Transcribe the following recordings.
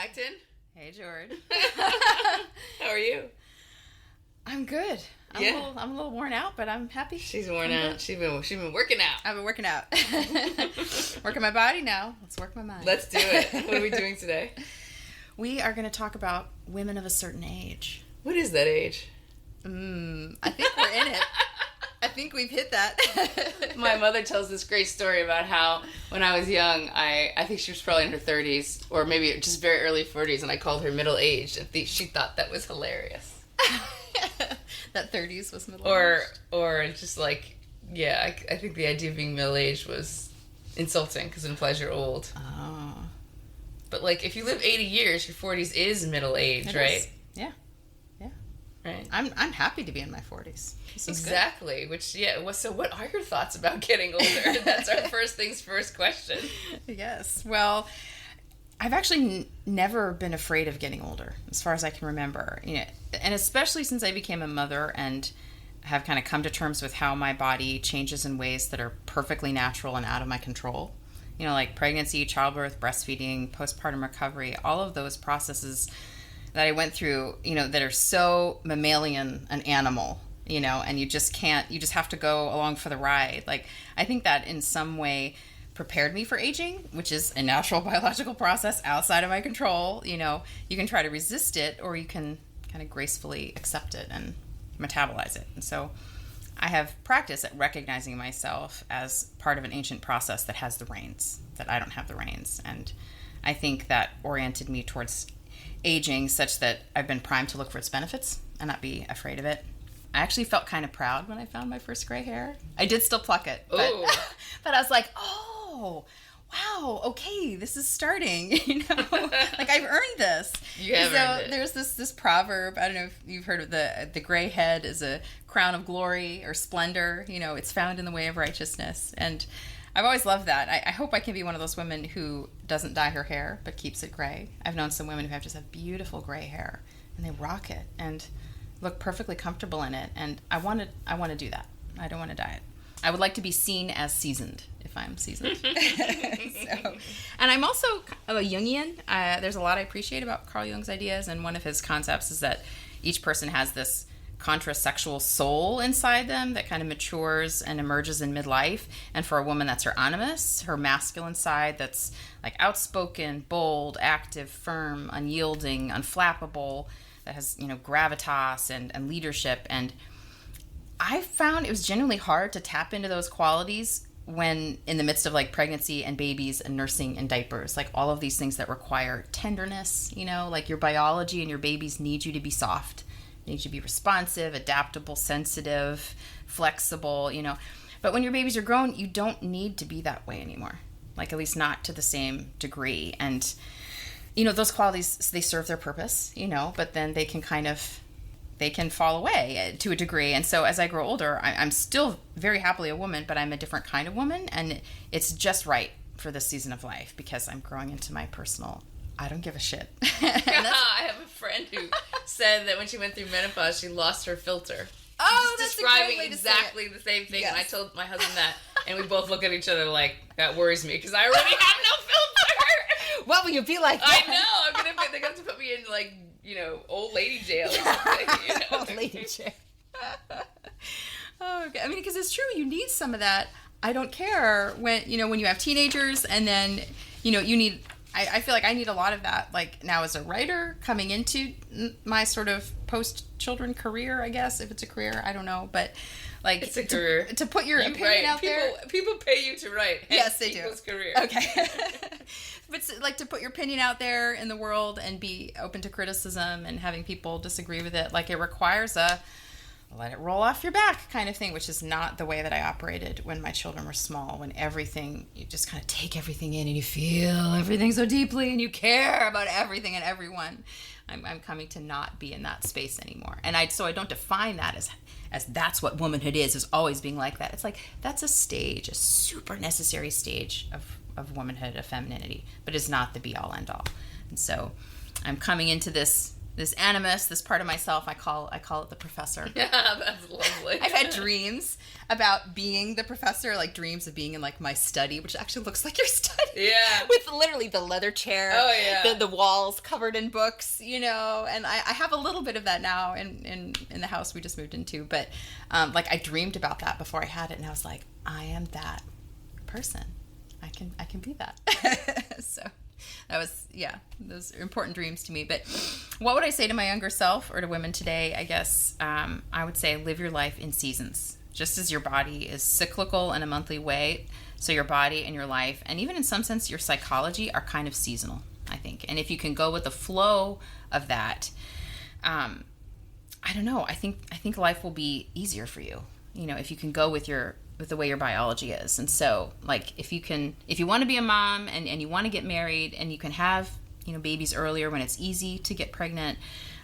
Acton. Hey, George. How are you? I'm good. I'm a little worn out, but I'm happy. She's worn out. She's been working out. I've been working out. Working my body now. Let's work my mind. Let's do it. What are we doing today? We are going to talk about women of a certain age. What is that age? I think we're in it. I think we've hit that. My mother tells this great story about how when I was young, I think she was probably in her 30s or maybe just very early 40s, and I called her middle-aged, and she thought that was hilarious. That 30s was middle-aged? Or just like, yeah, I think the idea of being middle-aged was insulting because it implies you're old. Oh. But like, if you live 80 years, your 40s is middle-aged, right? Is. Yeah. Right. I'm happy to be in my 40s. Exactly. Which, yeah. So what are your thoughts about getting older? That's our first things first question. Yes. Well, I've actually never been afraid of getting older, as far as I can remember. And especially since I became a mother and have kind of come to terms with how my body changes in ways that are perfectly natural and out of my control. Like pregnancy, childbirth, breastfeeding, postpartum recovery, all of those processes that I went through, that are so mammalian and animal, and you just have to go along for the ride. Like, I think that in some way prepared me for aging, which is a natural biological process outside of my control. You can try to resist it, or you can kind of gracefully accept it and metabolize it. And so I have practice at recognizing myself as part of an ancient process that has the reins, that I don't have the reins. And I think that oriented me towards aging such that I've been primed to look for its benefits and not be afraid of it. I actually felt kind of proud when I found my first gray hair. I did still pluck it, but I was like, oh, wow, okay, this is starting, like I've earned this. You have earned it. There's this proverb, I don't know if you've heard of the gray head is a crown of glory or splendor, it's found in the way of righteousness. And I've always loved that. I hope I can be one of those women who doesn't dye her hair but keeps it gray. I've known some women who just have beautiful gray hair and they rock it and look perfectly comfortable in it. And I want to do that. I don't want to dye it. I would like to be seen as seasoned if I'm seasoned. And I'm also a Jungian. There's a lot I appreciate about Carl Jung's ideas, and one of his concepts is that each person has this contrasexual soul inside them that kind of matures and emerges in midlife. And for a woman, that's her animus, her masculine side that's like outspoken, bold, active, firm, unyielding, unflappable, that has, gravitas and leadership. And I found it was genuinely hard to tap into those qualities when in the midst of like pregnancy and babies and nursing and diapers, like all of these things that require tenderness, like your biology and your babies need you to be soft. They need you to be responsive, adaptable, sensitive, flexible, But when your babies are grown, you don't need to be that way anymore. Like, at least not to the same degree. And, those qualities, they serve their purpose, but then they can fall away to a degree. And so as I grow older, I'm still very happily a woman, but I'm a different kind of woman. And it's just right for this season of life because I'm growing into my personal, I don't give a shit. I have a friend who said that when she went through menopause, she lost her filter. Oh, that's describing exactly the same thing. Yes. And I told my husband that, and we both look at each other like, that worries me because I already have no filter. What will you be like? I know. They're going to put me in like, old lady jail or something. Old lady jail. Oh, okay. I mean, because it's true. You need some of that. I don't care when you have teenagers, and then you need. I feel like I need a lot of that. Like now, as a writer, coming into my sort of post-children career, I guess if it's a career, I don't know, but like it's a career to put your opinion out there. People pay you to write. Yes, they people's do. Career. Okay. But like to put your opinion out there in the world and be open to criticism and having people disagree with it, like it requires a let it roll off your back kind of thing, which is not the way that I operated when my children were small, when you just kind of take everything in and you feel everything so deeply and you care about everything and everyone. I'm coming to not be in that space anymore. And so I don't define that as that's what womanhood is always being like that. It's like, that's a stage, a super necessary stage of womanhood, of femininity, but it's not the be all end all. And so I'm coming into this this animus, this part of myself. I call it the professor. Yeah, that's lovely. I've had dreams about being the professor, like dreams of being in like my study, which actually looks like your study. Yeah. With literally the leather chair. Oh, yeah. The walls covered in books, and I have a little bit of that now in the house we just moved into. But like I dreamed about that before I had it, and I was like, I am that person. I can be that. So that was, those are important dreams to me. But what would I say to my younger self or to women today? I guess I would say live your life in seasons. Just as your body is cyclical in a monthly way, so your body and your life, and even in some sense your psychology, are kind of seasonal, I think. And if you can go with the flow of that, I don't know. I think life will be easier for you. If you can go with the way your biology is. And so, like, if you want to be a mom and you want to get married and you can have, babies earlier when it's easy to get pregnant,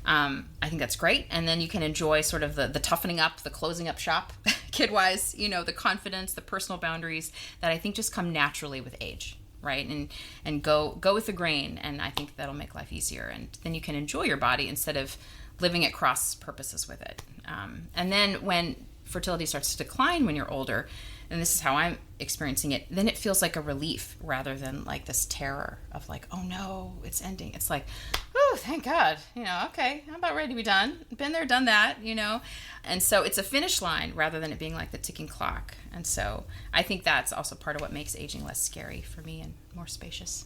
I think that's great. And then you can enjoy sort of the toughening up, the closing up shop, kid-wise, the confidence, the personal boundaries that I think just come naturally with age, right? And go with the grain, and I think that'll make life easier. And then you can enjoy your body instead of living at cross purposes with it. And then when fertility starts to decline when you're older, and this is how I'm experiencing it, then it feels like a relief rather than like this terror of like, oh no, it's ending. It's like, oh, thank God, okay, I'm about ready to be done. Been there, done that, And so it's a finish line rather than it being like the ticking clock. And so I think that's also part of what makes aging less scary for me and more spacious.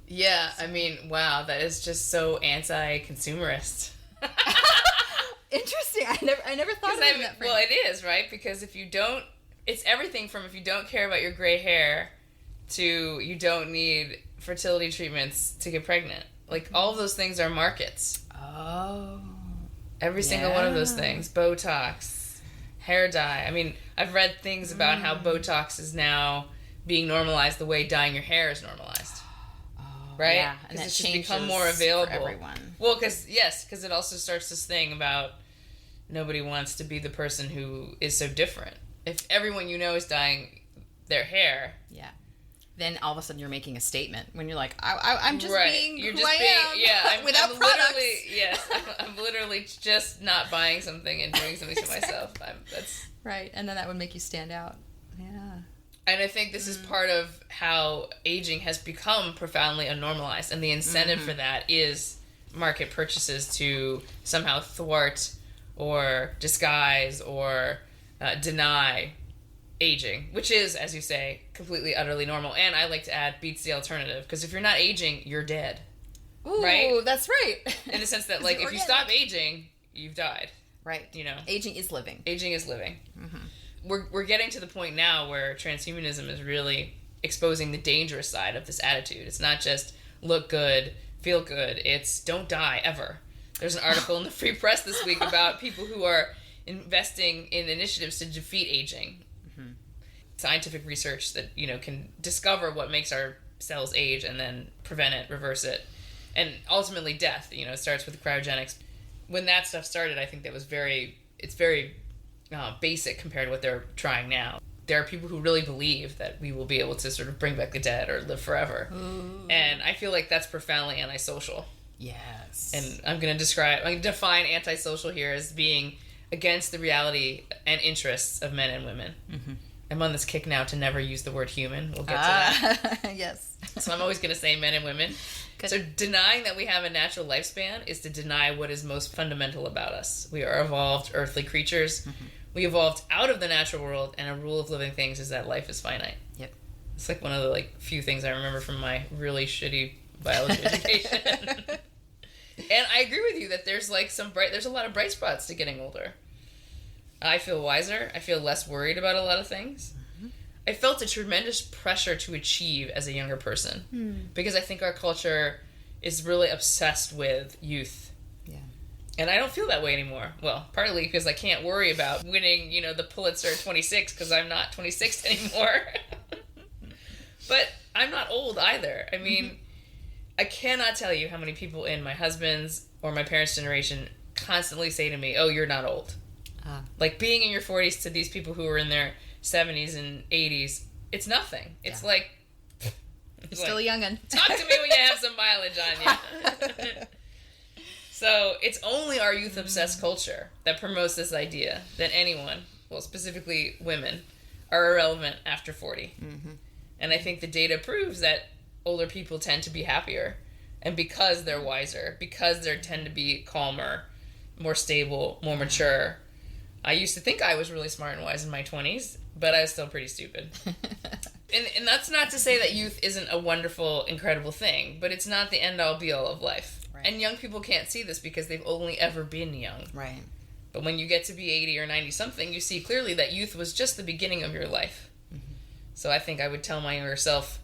Yeah, I mean, wow, that is just so anti-consumerist. Interesting. I never thought of it in that frame. Well, it is, right? Because it's everything from if you don't care about your gray hair to you don't need fertility treatments to get pregnant. Like, all of those things are markets. Oh. Every single one of those things. Botox, hair dye. I mean, I've read things about how Botox is now being normalized the way dyeing your hair is normalized. Right? Yeah, and because it's just become more available. For everyone. Well, because it also starts this thing about nobody wants to be the person who is so different. If everyone is dyeing their hair, then all of a sudden you're making a statement when you're like, I'm just being who I am. Yeah, without I'm products. I'm literally just not buying something and doing something to myself. That's right, and then that would make you stand out. Yeah. And I think this is part of how aging has become profoundly unnormalized, and the incentive for that is market purchases to somehow thwart or disguise or deny aging, which is, as you say, completely, utterly normal. And I like to add, beats the alternative, because if you're not aging, you're dead. Ooh, right? That's right. In the sense that, like, if you stop aging, you've died. Right. Aging is living. Aging is living. Mm-hmm. We're getting to the point now where transhumanism is really exposing the dangerous side of this attitude. It's not just look good, feel good. It's don't die ever. There's an article in the Free Press this week about people who are investing in initiatives to defeat aging. Mm-hmm. Scientific research that, can discover what makes our cells age and then prevent it, reverse it. And ultimately death, it starts with cryogenics. When that stuff started, I think that was very basic compared to what they're trying now. There are people who really believe that we will be able to sort of bring back the dead or live forever. Ooh. And I feel like that's profoundly antisocial. Yes. And I'm going to define antisocial here as being against the reality and interests of men and women. Mm-hmm. I'm on this kick now to never use the word human. We'll get to that. Yes. So I'm always going to say men and women. Good. So denying that we have a natural lifespan is to deny what is most fundamental about us. We are evolved earthly creatures. Mm-hmm. We evolved out of the natural world, and a rule of living things is that life is finite. Yep. It's like one of the few things I remember from my really shitty biology education. And I agree with you that there's a lot of bright spots to getting older. I feel wiser. I feel less worried about a lot of things. Mm-hmm. I felt a tremendous pressure to achieve as a younger person because I think our culture is really obsessed with youth. Yeah. And I don't feel that way anymore. Well, partly because I can't worry about winning, the Pulitzer at 26 because I'm not 26 anymore. But I'm not old either. I mean, I cannot tell you how many people in my husband's or my parents' generation constantly say to me, oh, you're not old. Like being in your 40s to these people who are in their 70s and 80s, it's nothing. It's like... You're still a young'un. Talk to me when you have some mileage on you. So it's only our youth-obsessed culture that promotes this idea that anyone, well, specifically women, are irrelevant after 40. Mm-hmm. And I think the data proves that older people tend to be happier. And because they're wiser, because they tend to be calmer, more stable, more mature. I used to think I was really smart and wise in my 20s, but I was still pretty stupid. And that's not to say that youth isn't a wonderful, incredible thing, but it's not the end-all, be-all of life. Right. And young people can't see this because they've only ever been young. Right. But when you get to be 80 or 90-something, you see clearly that youth was just the beginning of your life. Mm-hmm. So I think I would tell my younger self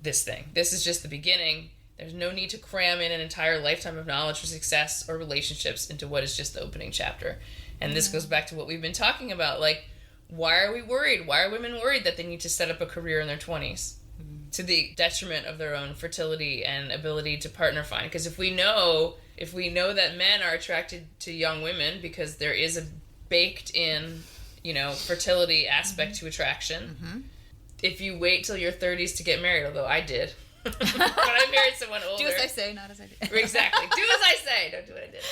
this thing. This is just the beginning. There's no need to cram in an entire lifetime of knowledge for success or relationships into what is just the opening chapter. And this goes back to what we've been talking about. Like, why are we worried? Why are women worried that they need to set up a career in their 20s? To the detriment of their own fertility and ability to partner find. Because if we know that men are attracted to young women because there is a baked in, fertility aspect to attraction. Mm-hmm. If you wait till your 30s to get married, although I did, but I married someone older. Do as I say, not as I do. Exactly. Do as I say, don't do what I did.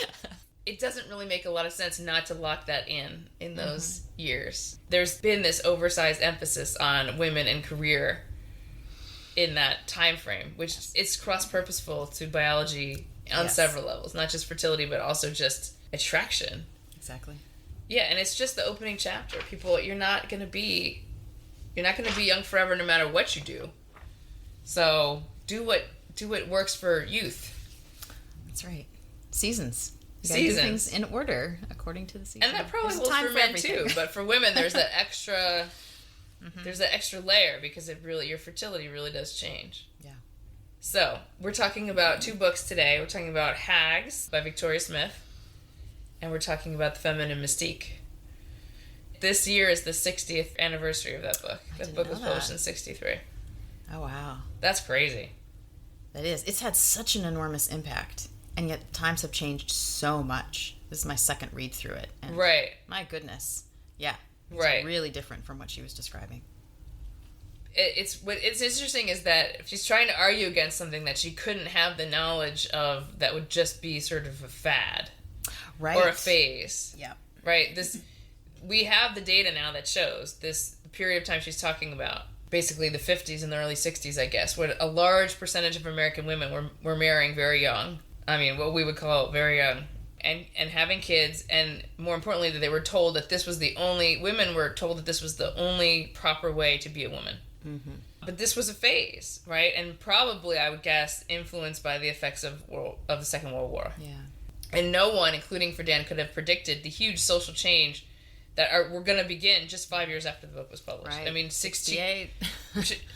It doesn't really make a lot of sense not to lock that in those years. There's been this oversized emphasis on women and career in that time frame, which it's cross-purposeful to biology on several levels, not just fertility, but also just attraction. Exactly. Yeah, and it's just the opening chapter. People, you're not going to be young forever no matter what you do. So do what works for youth. That's right. Seasons. You gotta do things in order according to the season. And that probably holds for men too, but for women there's that extra there's that extra layer because your fertility really does change. Yeah. So, we're talking about two books today. We're talking about Hags by Victoria Smith, and we're talking about The Feminine Mystique. This year is the 60th anniversary of that book. That book was published in 1963. Oh, wow. That's crazy. That is. It's had such an enormous impact, and yet times have changed so much. This is my second read through it. And right. My goodness. Yeah. It's really different from what she was describing. It's interesting is that she's trying to argue against something that she couldn't have the knowledge of that would just be sort of a fad. Right. Or a phase. Yeah. Right? We have the data now that shows this period of time she's talking about, basically the 50s and the early 60s, I guess, where a large percentage of American women were marrying very young. I mean, what we would call very young. And having kids, and more importantly, that they were told that women were told that this was the only proper way to be a woman. Mm-hmm. But this was a phase, right? And probably, I would guess, influenced by the effects of the Second World War. Yeah. And no one, including Friedan, could have predicted the huge social change that were going to begin just 5 years after the book was published. Right. I mean, 68.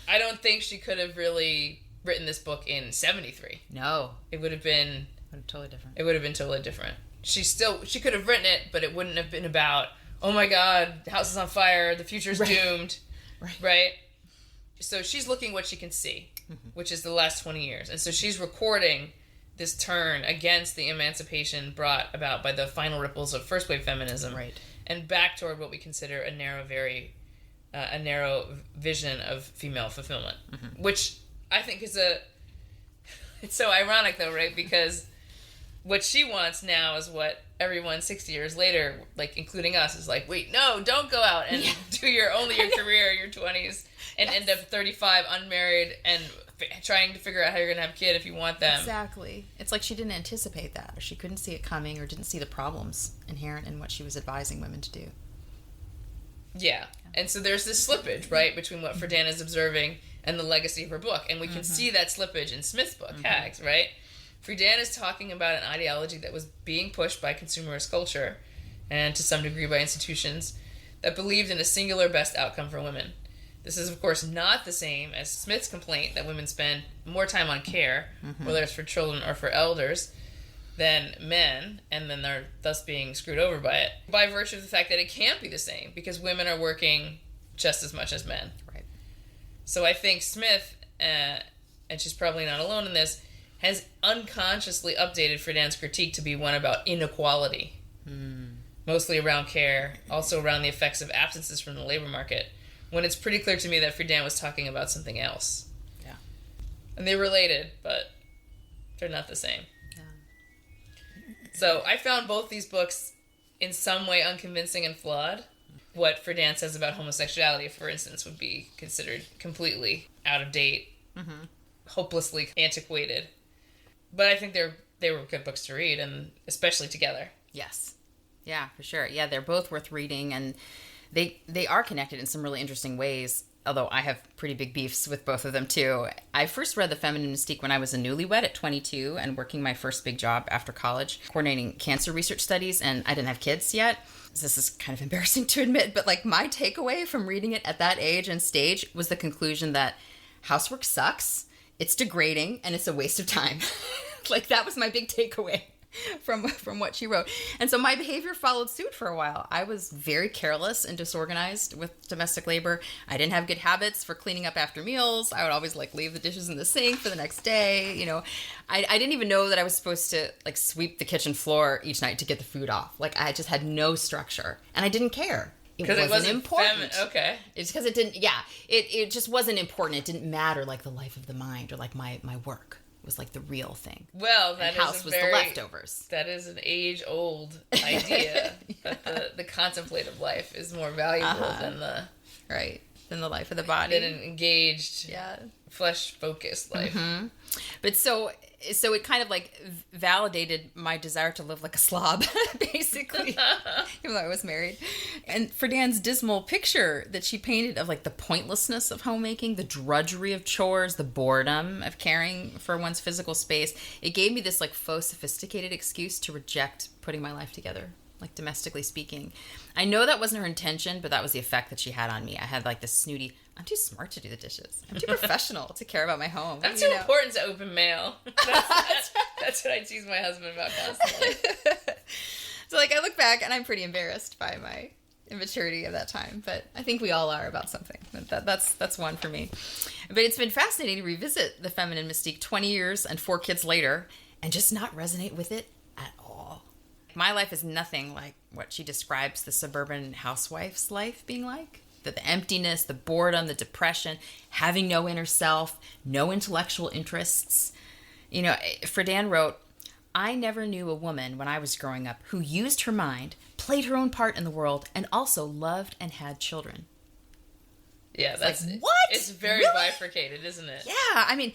I don't think she could have really written this book in 73. No. It would have been... totally different. It would have been totally different. She could have written it, but it wouldn't have been about, oh my God, the house is on fire, the future's doomed, right? So she's looking what she can see, which is the last 20 years. And so she's recording this turn against the emancipation brought about by the final ripples of first wave feminism, and back toward what we consider a narrow vision of female fulfillment, which I think is it's so ironic though, right? Because what she wants now is what everyone 60 years later, like including us, is like, wait, no, don't go out and do your career in your 20s and end up 35 unmarried and trying to figure out how you're going to have a kid if you want them. Exactly. It's like she didn't anticipate that, or she couldn't see it coming, or didn't see the problems inherent in what she was advising women to do. Yeah. And so there's this slippage, right, between what Friedan is observing and the legacy of her book. And we can see that slippage in Smith's book, Hags, right? Friedan is talking about an ideology that was being pushed by consumerist culture, and to some degree by institutions, that believed in a singular best outcome for women. This is, of course, not the same as Smith's complaint that women spend more time on care, whether it's for children or for elders, than men, and then they're thus being screwed over by it, by virtue of the fact that it can't be the same, because women are working just as much as men. Right. So I think Smith, and she's probably not alone in this, has unconsciously updated Friedan's critique to be one about inequality, mostly around care, also around the effects of absences from the labor market, when it's pretty clear to me that Friedan was talking about something else. Yeah. And they're related, but they're not the same. Yeah. So I found both these books in some way unconvincing and flawed. What Friedan says about homosexuality, for instance, would be considered completely out of date, hopelessly antiquated. But I think they were good books to read, and especially together. Yes. Yeah, for sure. Yeah, they're both worth reading, and they are connected in some really interesting ways, although I have pretty big beefs with both of them, too. I first read The Feminine Mystique when I was a newlywed at 22 and working my first big job after college, coordinating cancer research studies, and I didn't have kids yet. This is kind of embarrassing to admit, but like my takeaway from reading it at that age and stage was the conclusion that housework sucks, it's degrading, and it's a waste of time. Like that was my big takeaway from what she wrote. And so my behavior followed suit for a while. I was very careless and disorganized with domestic labor. I didn't have good habits for cleaning up after meals. I would always like leave the dishes in the sink for the next day. You know, I didn't even know that I was supposed to like sweep the kitchen floor each night to get the food off. Like I just had no structure and I didn't care. It wasn't important. Okay. It's because it didn't, it just wasn't important. It didn't matter like the life of the mind or like my work. Was like the real thing. Well, that house was the leftovers. That is an age-old idea that the contemplative life is more valuable than the than the life of the body, than an engaged, flesh-focused life. Mm-hmm. But so it kind of like validated my desire to live like a slob, basically, even though I was married. And Friedan's dismal picture that she painted of like the pointlessness of homemaking, the drudgery of chores, the boredom of caring for one's physical space, it gave me this like faux sophisticated excuse to reject putting my life together, like domestically speaking. I know that wasn't her intention, but that was the effect that she had on me. I had like this snooty, I'm too smart to do the dishes. I'm too professional to care about my home. I'm too important to open mail. That's what I tease my husband about constantly. So like I look back and I'm pretty embarrassed by my immaturity of that time, but I think we all are about something. That's one for me. But it's been fascinating to revisit The Feminine Mystique 20 years and 4 kids later and just not resonate with it at all. My life is nothing like what she describes the suburban housewife's life being like. The emptiness, the boredom, the depression, having no inner self, no intellectual interests. You know, Friedan wrote, I never knew a woman when I was growing up who used her mind, played her own part in the world, and also loved and had children. Yeah, that's like, what? It's very really? Bifurcated, isn't it? Yeah, I mean,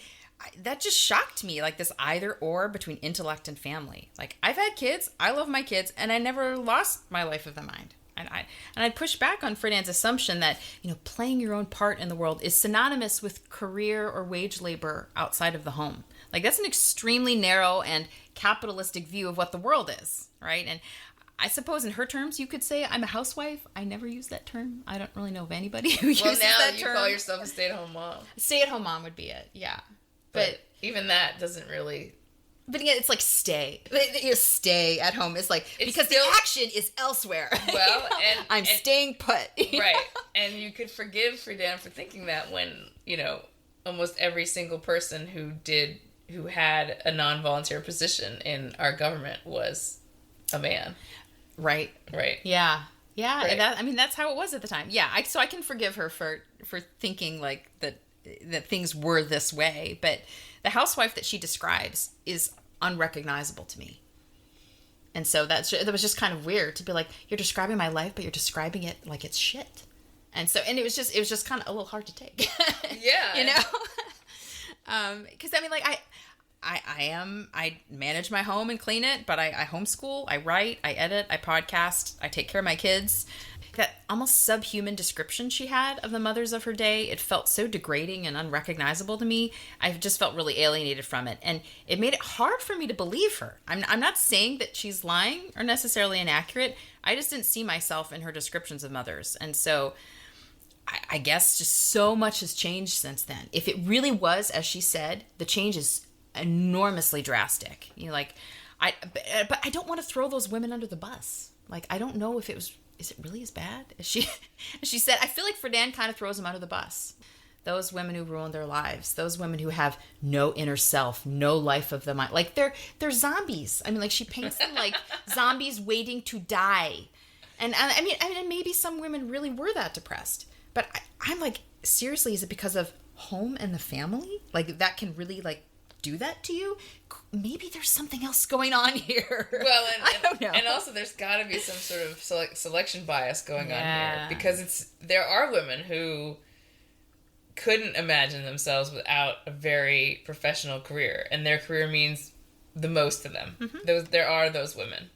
that just shocked me, like this either or between intellect and family. Like, I've had kids, I love my kids, and I never lost my life of the mind. And I'd push back on Friedan's assumption that, you know, playing your own part in the world is synonymous with career or wage labor outside of the home. Like, that's an extremely narrow and capitalistic view of what the world is, right? And I suppose in her terms, you could say I'm a housewife. I never use that term. I don't really know of anybody who uses that term. Well, now you call yourself a stay-at-home mom. Stay-at-home mom would be it, yeah. But even that doesn't really... But again, it's like stay. You stay at home. It's like, because the action is elsewhere. Well, and... I'm staying put. Right. And you could forgive Friedan for thinking that when, you know, almost every single person who had a non-volunteer position in our government was a man. Right. Right. Yeah. Yeah. Right. That's how it was at the time. Yeah. So I can forgive her for thinking like that things were this way. But the housewife that she describes is unrecognizable to me. And so that was just kind of weird to be like, you're describing my life, but you're describing it like it's shit. And it was just kind of a little hard to take. Yeah. You know? Because I mean, like I manage my home and clean it, but I homeschool, I write, I edit, I podcast, I take care of my kids. That almost subhuman description she had of the mothers of her day, it felt so degrading and unrecognizable to me. I just felt really alienated from it, and it made it hard for me to believe her. I'm not saying that she's lying or necessarily inaccurate. I just didn't see myself in her descriptions of mothers, and so I guess just so much has changed since then. If it really was, as she said, the change is enormously drastic. You know, like but I don't want to throw those women under the bus. Like, I don't know if is it really as bad as she said? I feel like Friedan kind of throws them under the bus. Those women who ruined their lives, those women who have no inner self, no life of the mind, like they're zombies. I mean, like she paints them like zombies waiting to die. And I mean, maybe some women really were that depressed. But I'm like, seriously, is it because of home and the family? Like, that can really, like, do that to you? maybe there's something else going on here. Well, I don't know. And also there's got to be some sort of selection bias going on here, because there are women who couldn't imagine themselves without a very professional career, and their career means the most to them. There are those women.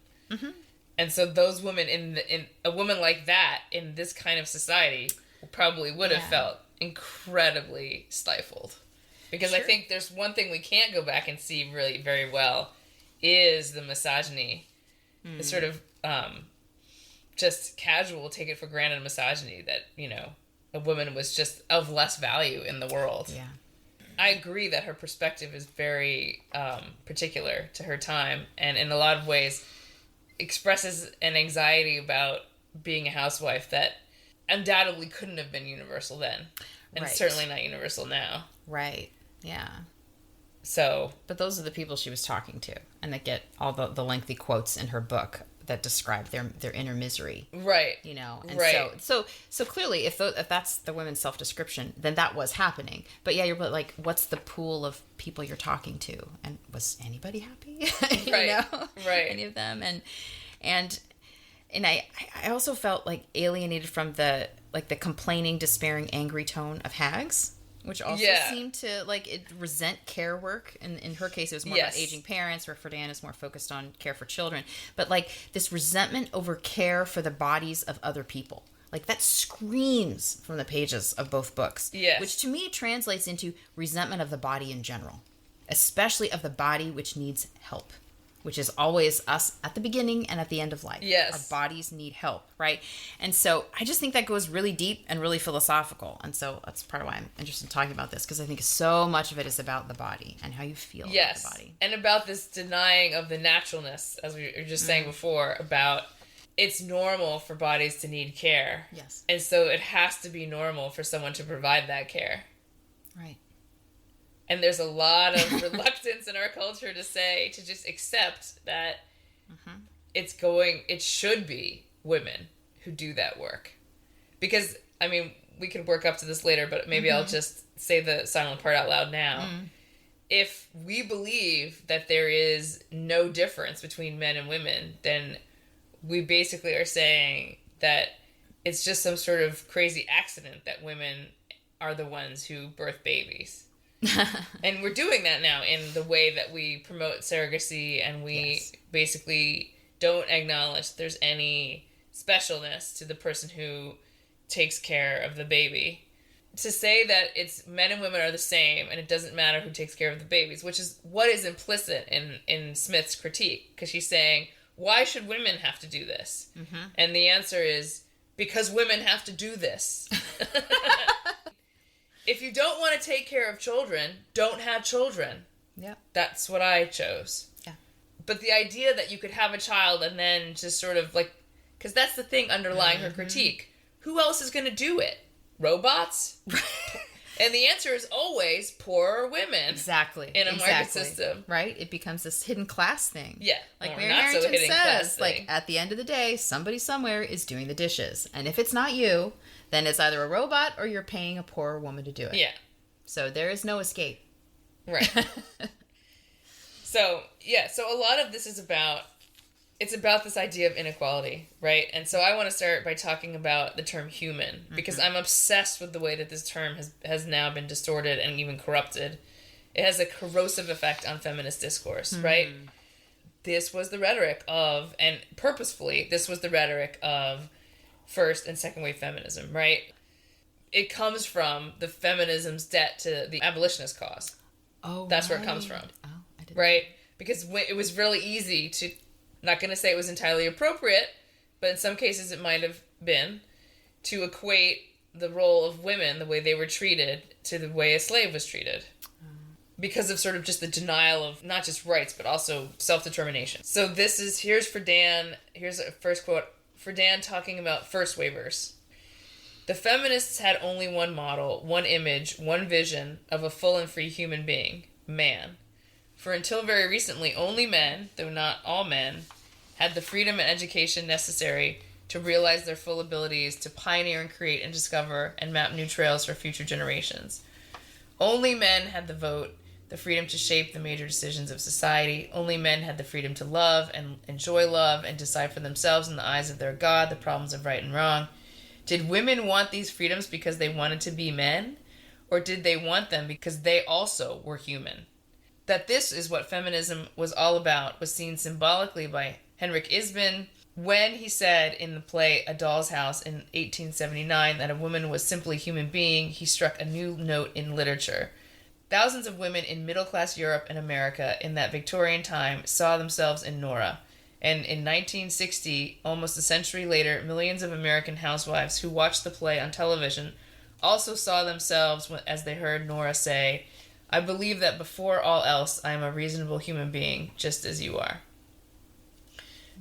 And so those women in a woman like that in this kind of society probably would have felt incredibly stifled. Because I think there's one thing we can't go back and see really very well is the misogyny. The sort of just casual, take it for granted misogyny that, you know, a woman was just of less value in the world. Yeah. I agree that her perspective is very particular to her time, and in a lot of ways expresses an anxiety about being a housewife that undoubtedly couldn't have been universal then, and certainly not universal now. Right. Yeah. So, but those are the people she was talking to, and that get all the lengthy quotes in her book that describe their inner misery. Right. You know, and so clearly, if that's the women's self-description, then that was happening. But yeah, you're like, what's the pool of people you're talking to, and was anybody happy? You know? Right. Any of them, and I also felt like alienated from the complaining, despairing, angry tone of Hags, which also seemed to resent care work. And in her case, it was more about aging parents, where Friedan is more focused on care for children. But this resentment over care for the bodies of other people. That screams from the pages of both books. Yes. Which to me translates into resentment of the body in general, especially of the body which needs help, which is always us at the beginning and at the end of life. Yes. Our bodies need help, right? And so I just think that goes really deep and really philosophical. And so that's part of why I'm interested in talking about this, because I think so much of it is about the body and how you feel about the body. And about this denying of the naturalness, as we were just saying before, about it's normal for bodies to need care. Yes. And so it has to be normal for someone to provide that care. Right. And there's a lot of reluctance in our culture to just accept that it should be women who do that work. Because, I mean, we could work up to this later, but maybe I'll just say the silent part out loud now. If we believe that there is no difference between men and women, then we basically are saying that it's just some sort of crazy accident that women are the ones who birth babies. And we're doing that now in the way that we promote surrogacy, and we basically don't acknowledge there's any specialness to the person who takes care of the baby. To say that it's men and women are the same and it doesn't matter who takes care of the babies, which is what is implicit in Smith's critique, because she's saying, why should women have to do this? And the answer is, because women have to do this. If you don't want to take care of children, don't have children. Yeah. That's what I chose. Yeah. But the idea that you could have a child and then just sort of because that's the thing underlying her critique. Who else is going to do it? Robots? And the answer is always poorer women. Exactly. In a market system. Right? It becomes this hidden class thing. Yeah. Like Mary Harrington says, at the end of the day, somebody somewhere is doing the dishes. And if it's not you, then it's either a robot or you're paying a poor woman to do it. Yeah. So there is no escape. Right. So a lot of this is about this idea of inequality, right? And so I want to start by talking about the term human, because I'm obsessed with the way that this term has now been distorted and even corrupted. It has a corrosive effect on feminist discourse, right? This was the rhetoric of, and purposefully, this was the rhetoric of first and second wave feminism, right? It comes from the feminism's debt to the abolitionist cause. Oh, that's where it comes from. Oh, I didn't. Right? Because it was really easy to, not going to say it was entirely appropriate, but in some cases it might have been, to equate the role of women, the way they were treated, to the way a slave was treated. Because of sort of just the denial of not just rights, but also self-determination. So here's Friedan, here's a first quote, Friedan talking about first wavers. The feminists had only one model, one image, one vision of a full and free human being, man. For until very recently, only men, though not all men, had the freedom and education necessary to realize their full abilities to pioneer and create and discover and map new trails for future generations. Only men had the vote, the freedom to shape the major decisions of society. Only men had the freedom to love and enjoy love and decide for themselves in the eyes of their God the problems of right and wrong. Did women want these freedoms because they wanted to be men? Or did they want them because they also were human? That this is what feminism was all about was seen symbolically by Henrik Ibsen when he said in the play A Doll's House in 1879 that a woman was simply a human being. He struck a new note in literature. Thousands of women in middle-class Europe and America in that Victorian time saw themselves in Nora. And in 1960, almost a century later, millions of American housewives who watched the play on television also saw themselves as they heard Nora say, "I believe that before all else, I am a reasonable human being, just as you are."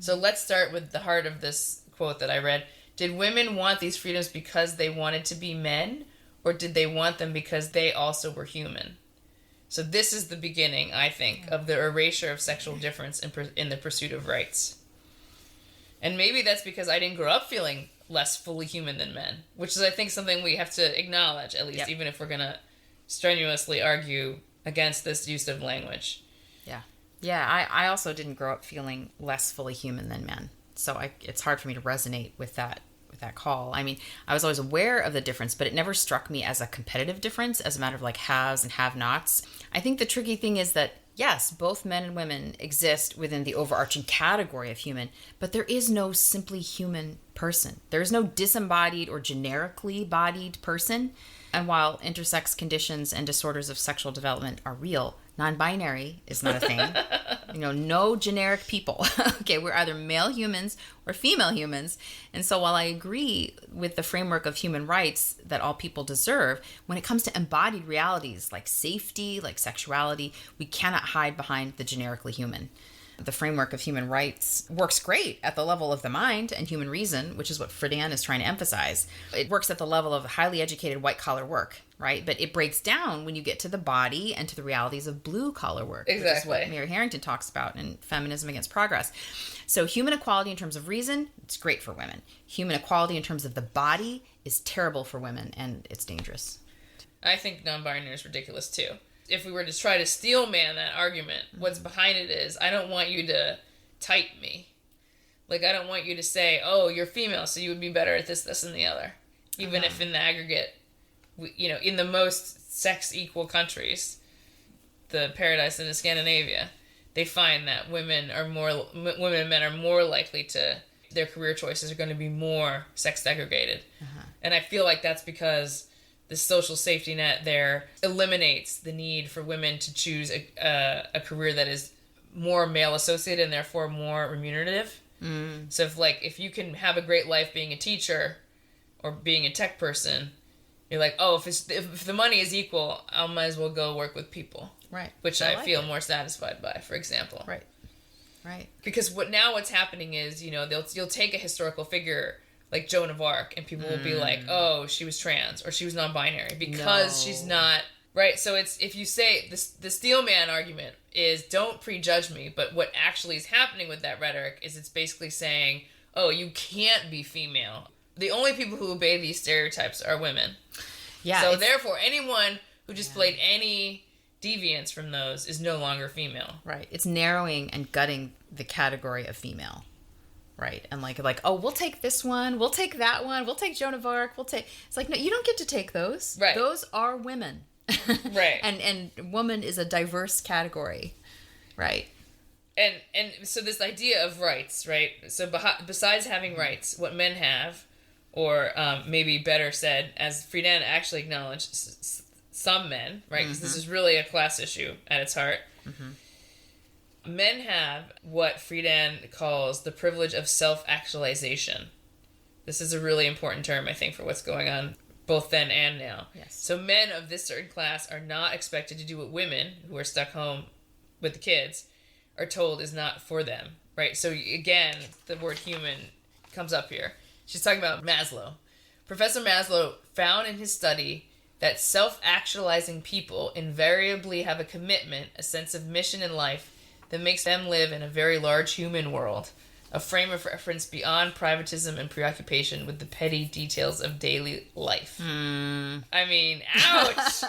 So let's start with the heart of this quote that I read. Did women want these freedoms because they wanted to be men, or did they want them because they also were human? So this is the beginning, I think, of the erasure of sexual difference in the pursuit of rights. And maybe that's because I didn't grow up feeling less fully human than men, which is, I think, something we have to acknowledge, at least, Yep. even if we're going to strenuously argue against this use of language. Yeah, I also didn't grow up feeling less fully human than men. So it's hard for me to resonate with that call. I mean, I was always aware of the difference, but it never struck me as a competitive difference, as a matter of like haves and have-nots. I think the tricky thing is that, yes, both men and women exist within the overarching category of human, but there is no simply human person. There is no disembodied or generically bodied person. And while intersex conditions and disorders of sexual development are real, non-binary is not a thing. No generic people. Okay, we're either male humans or female humans. And so while I agree with the framework of human rights that all people deserve, when it comes to embodied realities like safety, like sexuality, we cannot hide behind the generically human. The framework of human rights works great at the level of the mind and human reason, which is what Friedan is trying to emphasize. It works at the level of highly educated white-collar work, right? But it breaks down when you get to the body and to the realities of blue-collar work, Exactly. which is what Mary Harrington talks about in Feminism Against Progress. So human equality in terms of reason, it's great for women. Human equality in terms of the body is terrible for women, and it's dangerous. I think non-binary is ridiculous, too. If we were to try to steel man that argument, what's behind it is, I don't want you to type me. Like, I don't want you to say, oh, you're female, so you would be better at this, this, and the other. Even if in the aggregate, in the most sex-equal countries, the paradise in Scandinavia, they find that women and men are more likely to, their career choices are going to be more sex segregated. And I feel like that's because the social safety net there eliminates the need for women to choose a career that is more male associated and therefore more remunerative. So if you can have a great life being a teacher or being a tech person, you're like, oh, if the money is equal, I might as well go work with people. Right. Which I feel more satisfied by, for example. Right. Because what's happening is, you'll take a historical figure like Joan of Arc, and people will be like, oh, she was trans, or she was non-binary, because she's not, right? So it's, if you say, the steel man argument is, don't prejudge me, but what actually is happening with that rhetoric is it's basically saying, oh, you can't be female. The only people who obey these stereotypes are women. Yeah. So therefore, anyone who displayed any deviance from those is no longer female. Right. It's narrowing and gutting the category of female. Right. And like, oh, we'll take this one. We'll take that one. We'll take Joan of Arc. It's like, no, you don't get to take those. Right. Those are women. Right. And woman is a diverse category. Right. And so this idea of rights, right? So besides having rights, what men have, or maybe better said, as Friedan actually acknowledged, some men, right? Because this is really a class issue at its heart. Men have what Friedan calls the privilege of self-actualization. This is a really important term, I think, for what's going on both then and now. Yes. So men of this certain class are not expected to do what women, who are stuck home with the kids, are told is not for them, right? So again, the word human comes up here. She's talking about Maslow. Professor Maslow found in his study that self-actualizing people invariably have a commitment, a sense of mission in life that makes them live in a very large human world, a frame of reference beyond privatism and preoccupation with the petty details of daily life. I mean, ouch!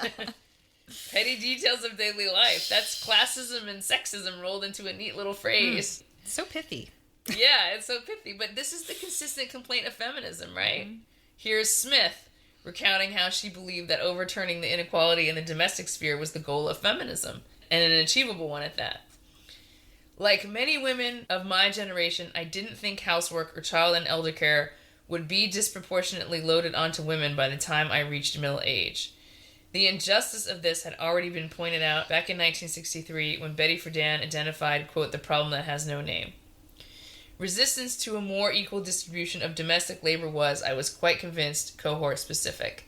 Petty details of daily life. That's classism and sexism rolled into a neat little phrase. So pithy. Yeah, it's so pithy. But this is the consistent complaint of feminism, right? Mm-hmm. Here's Smith recounting how she believed that overturning the inequality in the domestic sphere was the goal of feminism, and an achievable one at that. Like many women of my generation, I didn't think housework or child and elder care would be disproportionately loaded onto women by the time I reached middle age. The injustice of this had already been pointed out back in 1963 when Betty Friedan identified, quote, the problem that has no name. Resistance to a more equal distribution of domestic labor was, I was quite convinced, cohort-specific.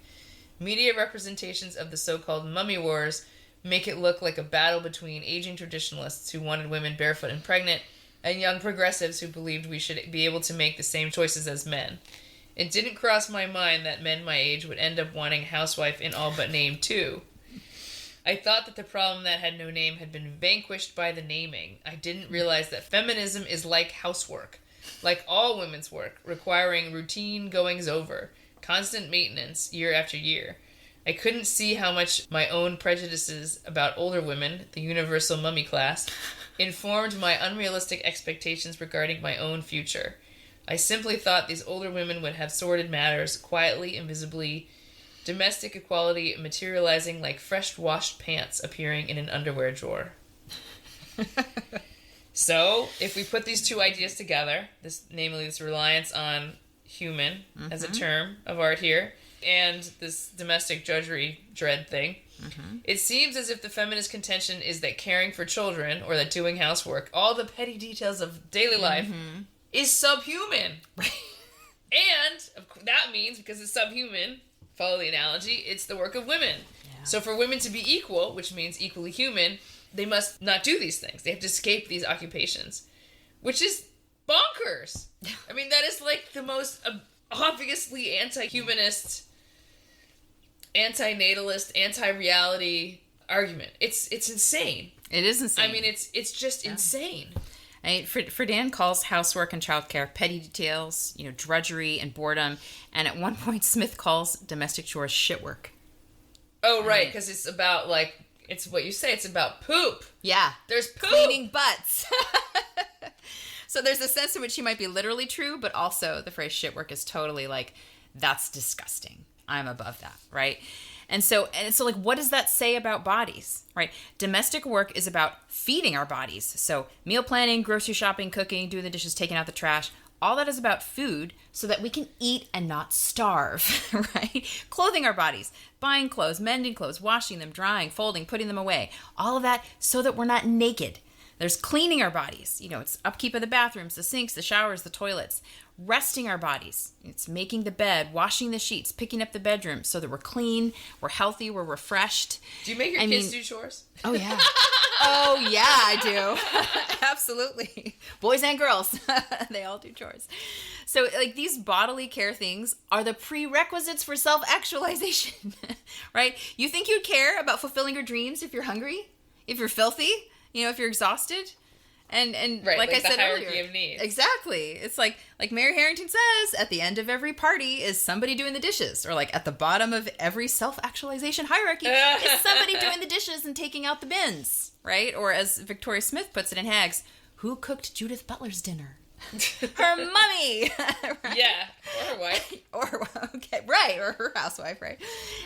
Media representations of the so-called mummy wars make it look like a battle between aging traditionalists who wanted women barefoot and pregnant and young progressives who believed we should be able to make the same choices as men. It didn't cross my mind that men my age would end up wanting housewife in all but name too. I thought that the problem that had no name had been vanquished by the naming. I didn't realize that feminism is like housework, like all women's work, requiring routine goings over, constant maintenance year after year. I couldn't see how much my own prejudices about older women, the universal mummy class, informed my unrealistic expectations regarding my own future. I simply thought these older women would have sordid matters, quietly, invisibly, domestic equality materializing like fresh washed pants appearing in an underwear drawer. So, if we put these two ideas together, namely this reliance on human as a term of art here, and this domestic drudgery dread thing, it seems as if the feminist contention is that caring for children, or that doing housework, all the petty details of daily life, is subhuman. And that means, because it's subhuman, follow the analogy, it's the work of women. Yeah. So for women to be equal, which means equally human, they must not do these things. They have to escape these occupations, which is bonkers. I mean, that is like the most obviously anti-humanist, anti-natalist, anti-reality argument. It's insane. It is insane. I mean, it's just insane. Friedan calls housework and childcare petty details, drudgery and boredom, and at one point Smith calls domestic chores shit work. Oh, right, because it's about, it's what you say, it's about poop. Yeah. There's poop. Cleaning butts. So there's a sense in which he might be literally true, but also the phrase shit work is totally that's disgusting. I'm above that, right? And so what does that say about bodies, right? Domestic work is about feeding our bodies. So meal planning, grocery shopping, cooking, doing the dishes, taking out the trash, all that is about food so that we can eat and not starve, right? Clothing our bodies, buying clothes, mending clothes, washing them, drying, folding, putting them away. All of that so that we're not naked. There's cleaning our bodies. It's upkeep of the bathrooms, the sinks, the showers, the toilets. Resting our bodies. It's making the bed, washing the sheets, picking up the bedroom so that we're clean, we're healthy, we're refreshed. Do you make your kids do chores? Oh, yeah. Oh, yeah, I do. Absolutely. Boys and girls. They all do chores. So, these bodily care things are the prerequisites for self-actualization, right? You think you'd care about fulfilling your dreams if you're hungry? If you're filthy? If you're exhausted? And right, like I said hierarchy earlier, of needs. Exactly. It's like Mary Harrington says, at the end of every party is somebody doing the dishes, or at the bottom of every self-actualization hierarchy is somebody doing the dishes and taking out the bins, right? Or as Victoria Smith puts it in Hags, who cooked Judith Butler's dinner? Her mummy. Right? Yeah, or her wife. Or her housewife, right?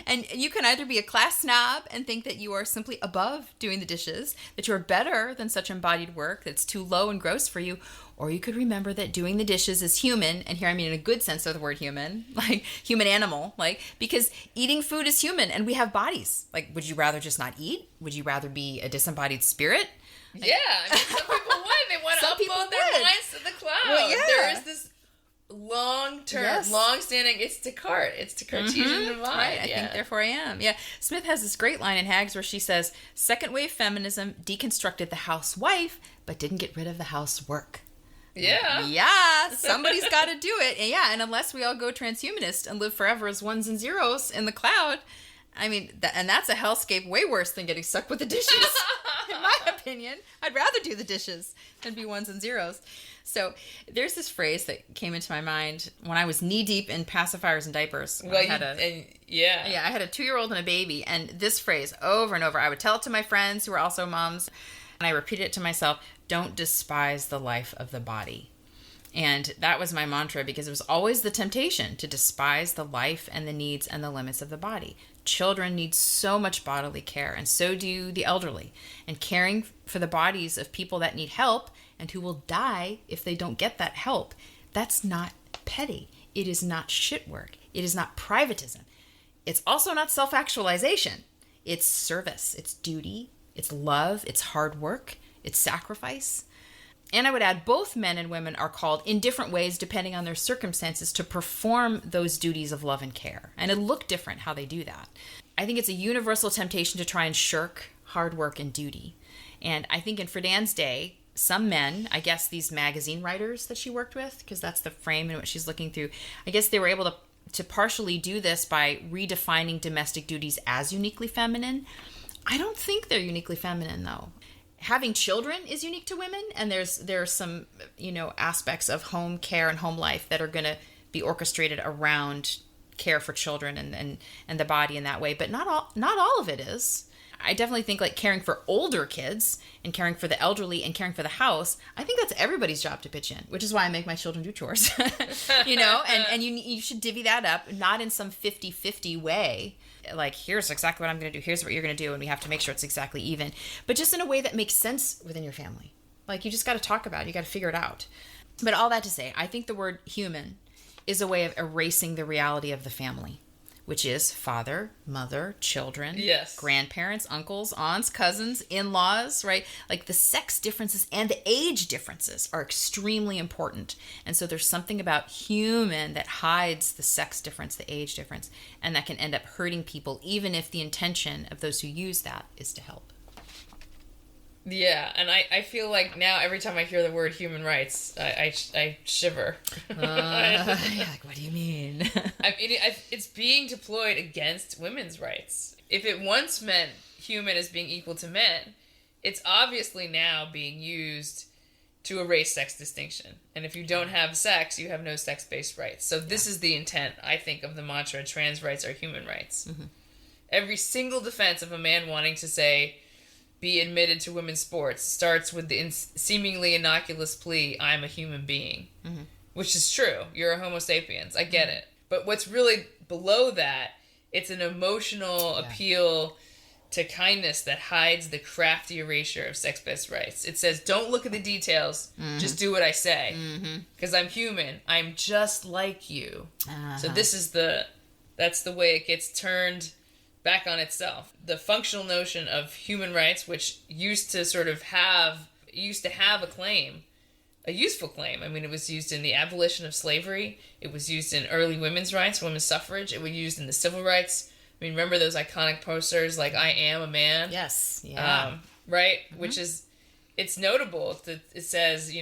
And you can either be a class snob and think that you are simply above doing the dishes, that you are better than such embodied work that's too low and gross for you, or you could remember that doing the dishes is human, and here I mean in a good sense of the word human, human animal, because eating food is human, and we have bodies. Would you rather just not eat? Would you rather be a disembodied spirit? Yeah, I mean, some people would. They want to upload their minds to the cloud. Well, yeah. There is this long-term, long-standing, it's Descartes. It's the Cartesian divide. Right, I think, therefore I am. Yeah. Smith has this great line in Hags where she says, second-wave feminism deconstructed the housewife, but didn't get rid of the housework. Yeah. Yeah, somebody's got to do it. And unless we all go transhumanist and live forever as ones and zeros in the cloud, I mean, and that's a hellscape way worse than getting stuck with the dishes. my opinion. I'd rather do the dishes than be ones and zeros. So there's this phrase that came into my mind when I was knee deep in pacifiers and diapers. Well, I had a 2-year-old and a baby, and this phrase over and over, I would tell it to my friends who were also moms, and I repeated it to myself: don't despise the life of the body. And that was my mantra, because it was always the temptation to despise the life and the needs and the limits of the body. Children need so much bodily care, and so do the elderly. And caring for the bodies of people that need help and who will die if they don't get that help, that's not petty. It is not shit work. It is not privatism. It's also not self-actualization. It's service. It's duty. It's love. It's hard work. It's sacrifice. And I would add, both men and women are called in different ways, depending on their circumstances, to perform those duties of love and care. And it'll look different how they do that. I think it's a universal temptation to try and shirk hard work and duty. And I think in Friedan's day, some men, I guess these magazine writers that she worked with, because that's the frame in what she's looking through, I guess they were able to partially do this by redefining domestic duties as uniquely feminine. I don't think they're uniquely feminine, though. Having children is unique to women, and there are some, aspects of home care and home life that are going to be orchestrated around care for children and the body in that way, but not all of it is. I definitely think like caring for older kids and caring for the elderly and caring for the house, I think that's everybody's job to pitch in, which is why I make my children do chores, and you should divvy that up, not in some 50-50 way. Like, here's exactly what I'm going to do. Here's what you're going to do. And we have to make sure it's exactly even, but just in a way that makes sense within your family. Like, you just got to talk about it. You got to figure it out. But all that to say, I think the word human is a way of erasing the reality of the family, which is father, mother, children, yes, grandparents, uncles, aunts, cousins, in-laws, right? Like the sex differences and the age differences are extremely important. And so there's something about human that hides the sex difference, the age difference, and that can end up hurting people, even if the intention of those who use that is to help. Yeah, and I feel like now every time I hear the word human rights, I shiver. Like, what do you mean? I mean, it's being deployed against women's rights. If it once meant human as being equal to men, it's obviously now being used to erase sex distinction. And if you don't have sex, you have no sex-based rights. So this is the intent, I think, of the mantra, trans rights are human rights. Mm-hmm. Every single defense of a man wanting to say, be admitted to women's sports starts with the seemingly innocuous plea, I'm a human being. Mm-hmm. Which is true. You're a homo sapiens. I get it. But what's really below that, it's an emotional appeal to kindness that hides the crafty erasure of sex-based rights. It says, don't look at the details. Mm-hmm. Just do what I say. Because I'm human. I'm just like you. Uh-huh. So that's the way it gets turned back on itself. The functional notion of human rights, which used to have a claim, a useful claim. I mean, it was used in the abolition of slavery. It was used in early women's rights, women's suffrage. It was used in the civil rights. I mean, remember those iconic posters like I am a man? Yes. Yeah. Right? Mm-hmm. Which is, it's notable that it says,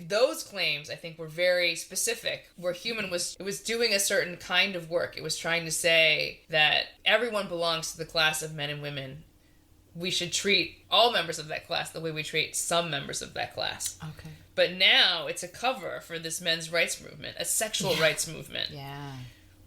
those claims, I think, were very specific, where human was doing a certain kind of work. It was trying to say that everyone belongs to the class of men and women. We should treat all members of that class the way we treat some members of that class. Okay. But now it's a cover for this men's rights movement, a sexual rights movement. Yeah.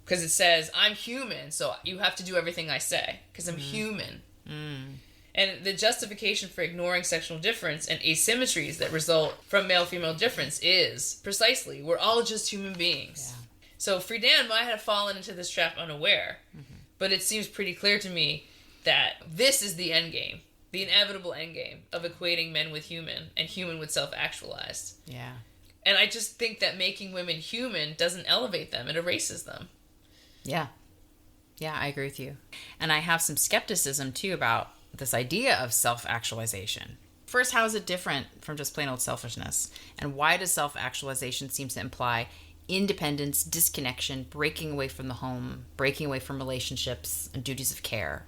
Because it says, I'm human, so you have to do everything I say, because I'm human. Mm. And the justification for ignoring sexual difference and asymmetries that result from male-female difference is precisely, we're all just human beings. Yeah. So Friedan might have fallen into this trap unaware, but it seems pretty clear to me that this is the end game, the inevitable end game of equating men with human and human with self-actualized. Yeah. And I just think that making women human doesn't elevate them, it erases them. Yeah. Yeah, I agree with you. And I have some skepticism, too, about this idea of self-actualization. First, how is it different from just plain old selfishness? And why does self-actualization seem to imply independence, disconnection, breaking away from the home, breaking away from relationships and duties of care?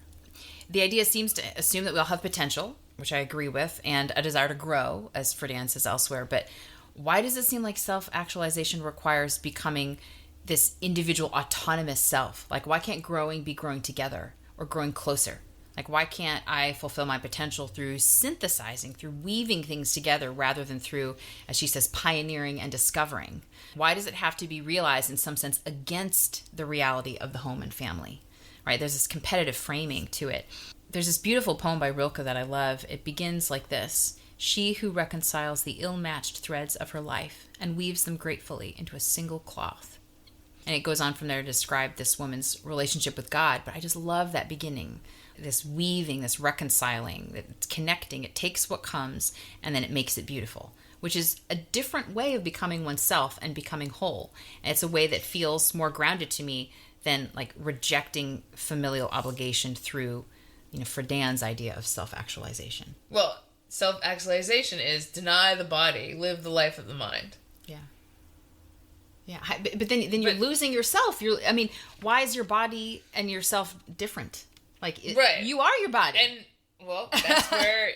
The idea seems to assume that we all have potential, which I agree with, and a desire to grow, as Friedan says elsewhere. But why does it seem like self-actualization requires becoming this individual autonomous self? Like, why can't growing be growing together or growing closer? Like, why can't I fulfill my potential through synthesizing, through weaving things together rather than through, as she says, pioneering and discovering? Why does it have to be realized in some sense against the reality of the home and family? Right? There's this competitive framing to it. There's this beautiful poem by Rilke that I love. It begins like this: she who reconciles the ill-matched threads of her life and weaves them gratefully into a single cloth. And it goes on from there to describe this woman's relationship with God. But I just love that beginning. This weaving, this reconciling, it's connecting. It takes what comes and then it makes it beautiful, which is a different way of becoming oneself and becoming whole. And it's a way that feels more grounded to me than like rejecting familial obligation through, Friedan's idea of self-actualization. Well, self-actualization is deny the body, live the life of the mind. Yeah. Yeah, but then you're losing yourself. Why is your body and yourself different? Like, right. You are your body. And, well, that's where,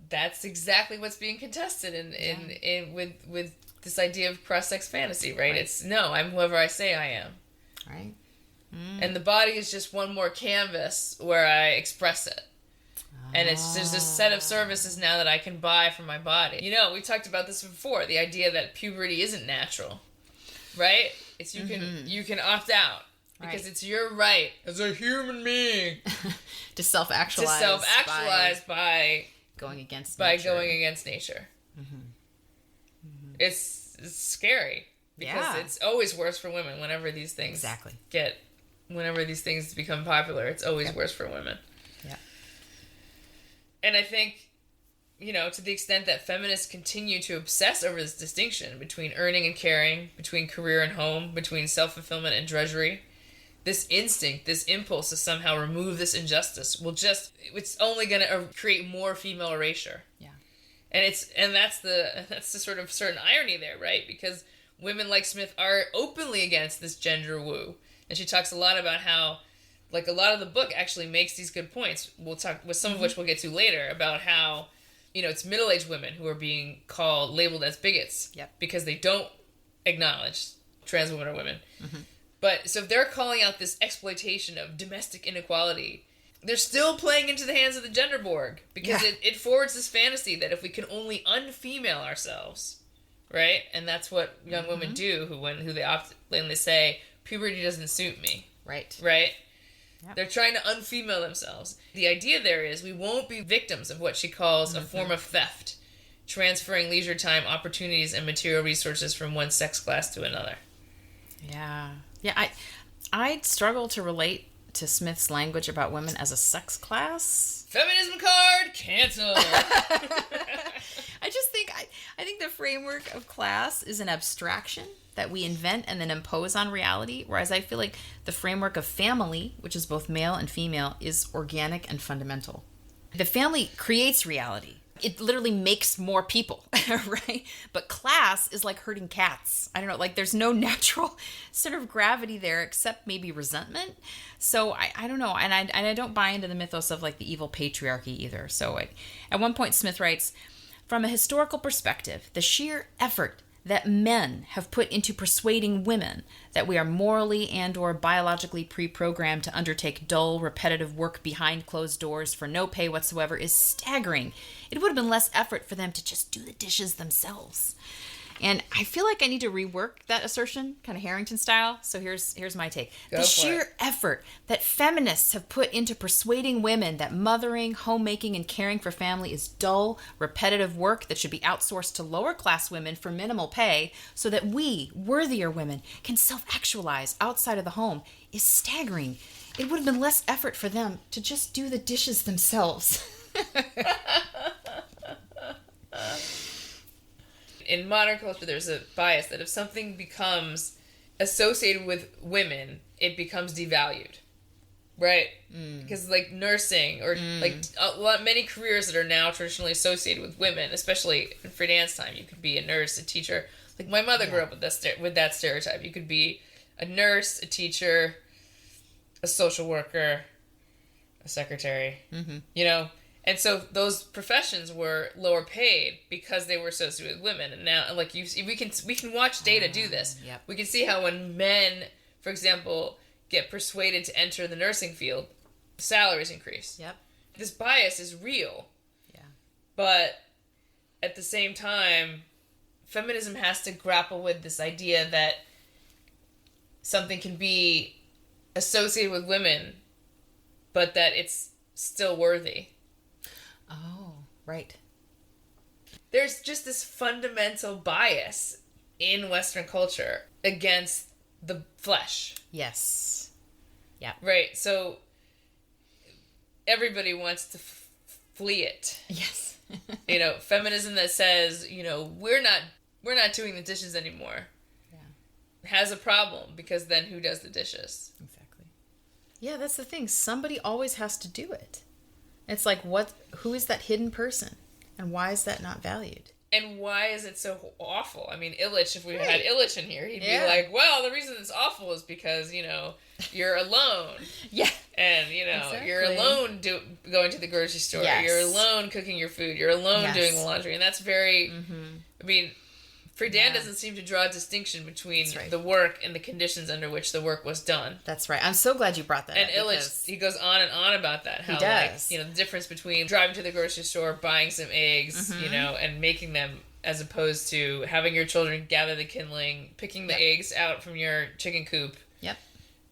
that's exactly what's being contested in with this idea of cross-sex fantasy, right? It's, no, I'm whoever I say I am. Right. And the body is just one more canvas where I express it. And there's a set of services now that I can buy for my body. We talked about this before, the idea that puberty isn't natural, right? It's you can opt out because it's your right as a human being to self-actualize by going against nature. It's scary because it's always worse for women whenever these things whenever these things become popular. It's always worse for women. Yeah. And I think, to the extent that feminists continue to obsess over this distinction between earning and caring, between career and home, between self-fulfillment and drudgery, this instinct, this impulse to somehow remove this injustice it's only going to create more female erasure. Yeah. And that's the sort of certain irony there, right? Because women like Smith are openly against this gender woo. And she talks a lot about how, like, a lot of the book actually makes these good points. We'll talk with some of which we'll get to later about how, it's middle-aged women who are being labeled as bigots because they don't acknowledge trans women or women. Mm-hmm. But so if they're calling out this exploitation of domestic inequality, they're still playing into the hands of the gender Borg because it forwards this fantasy that if we can only unfemale ourselves, right? And that's what young women do who they say puberty doesn't suit me. Right. Right? Yep. They're trying to unfemale themselves. The idea there is we won't be victims of what she calls a form of theft, transferring leisure time, opportunities, and material resources from one sex class to another. Yeah. Yeah, I'd struggle to relate to Smith's language about women as a sex class. Feminism card canceled. I think the framework of class is an abstraction that we invent and then impose on reality, whereas I feel like the framework of family, which is both male and female, is organic and fundamental. The family creates reality. It literally makes more people, right? But class is like herding cats. I don't know, like there's no natural center of gravity there except maybe resentment. So I don't know. And I don't buy into the mythos of like the evil patriarchy either. So at one point Smith writes, from a historical perspective, the sheer effort that men have put into persuading women that we are morally and or biologically pre-programmed to undertake dull, repetitive work behind closed doors for no pay whatsoever is staggering. It would have been less effort for them to just do the dishes themselves. And I feel like I need to rework that assertion, kind of Harrington style. So here's my take. The sheer effort that feminists have put into persuading women that mothering, homemaking, and caring for family is dull, repetitive work that should be outsourced to lower class women for minimal pay so that we, worthier women, can self-actualize outside of the home is staggering. It would have been less effort for them to just do the dishes themselves. In modern culture, there's a bias that if something becomes associated with women, it becomes devalued, right? Because like nursing or many careers that are now traditionally associated with women, especially in Friedan's time, you could be a nurse, a teacher. Like my mother grew up with that stereotype. You could be a nurse, a teacher, a social worker, a secretary. And so those professions were lower paid because they were associated with women. And now, like we can watch data do this. Yep. We can see how when men, for example, get persuaded to enter the nursing field, salaries increase. Yep. This bias is real. Yeah. But at the same time, feminism has to grapple with this idea that something can be associated with women, but that it's still worthy. Oh, right. There's just this fundamental bias in Western culture against the flesh. Yes. Yeah. Right. So everybody wants to flee it. Yes. Feminism that says, we're not doing the dishes anymore. Yeah. Has a problem, because then who does the dishes? Exactly. Yeah, that's the thing. Somebody always has to do it. It's like, who is that hidden person? And why is that not valued? And why is it so awful? I mean, Illich, if we had Illich in here, he'd be like, well, the reason it's awful is because, you're alone. Yeah. And, exactly. You're alone going to the grocery store. Yes. You're alone cooking your food. You're alone doing the laundry. And that's very, I mean, Friedan doesn't seem to draw a distinction between the work and the conditions under which the work was done. That's right. I'm so glad you brought that up. And Illich, he goes on and on about that. How, he does. the difference between driving to the grocery store, buying some eggs, and making them, as opposed to having your children gather the kindling, picking the eggs out from your chicken coop. Yep.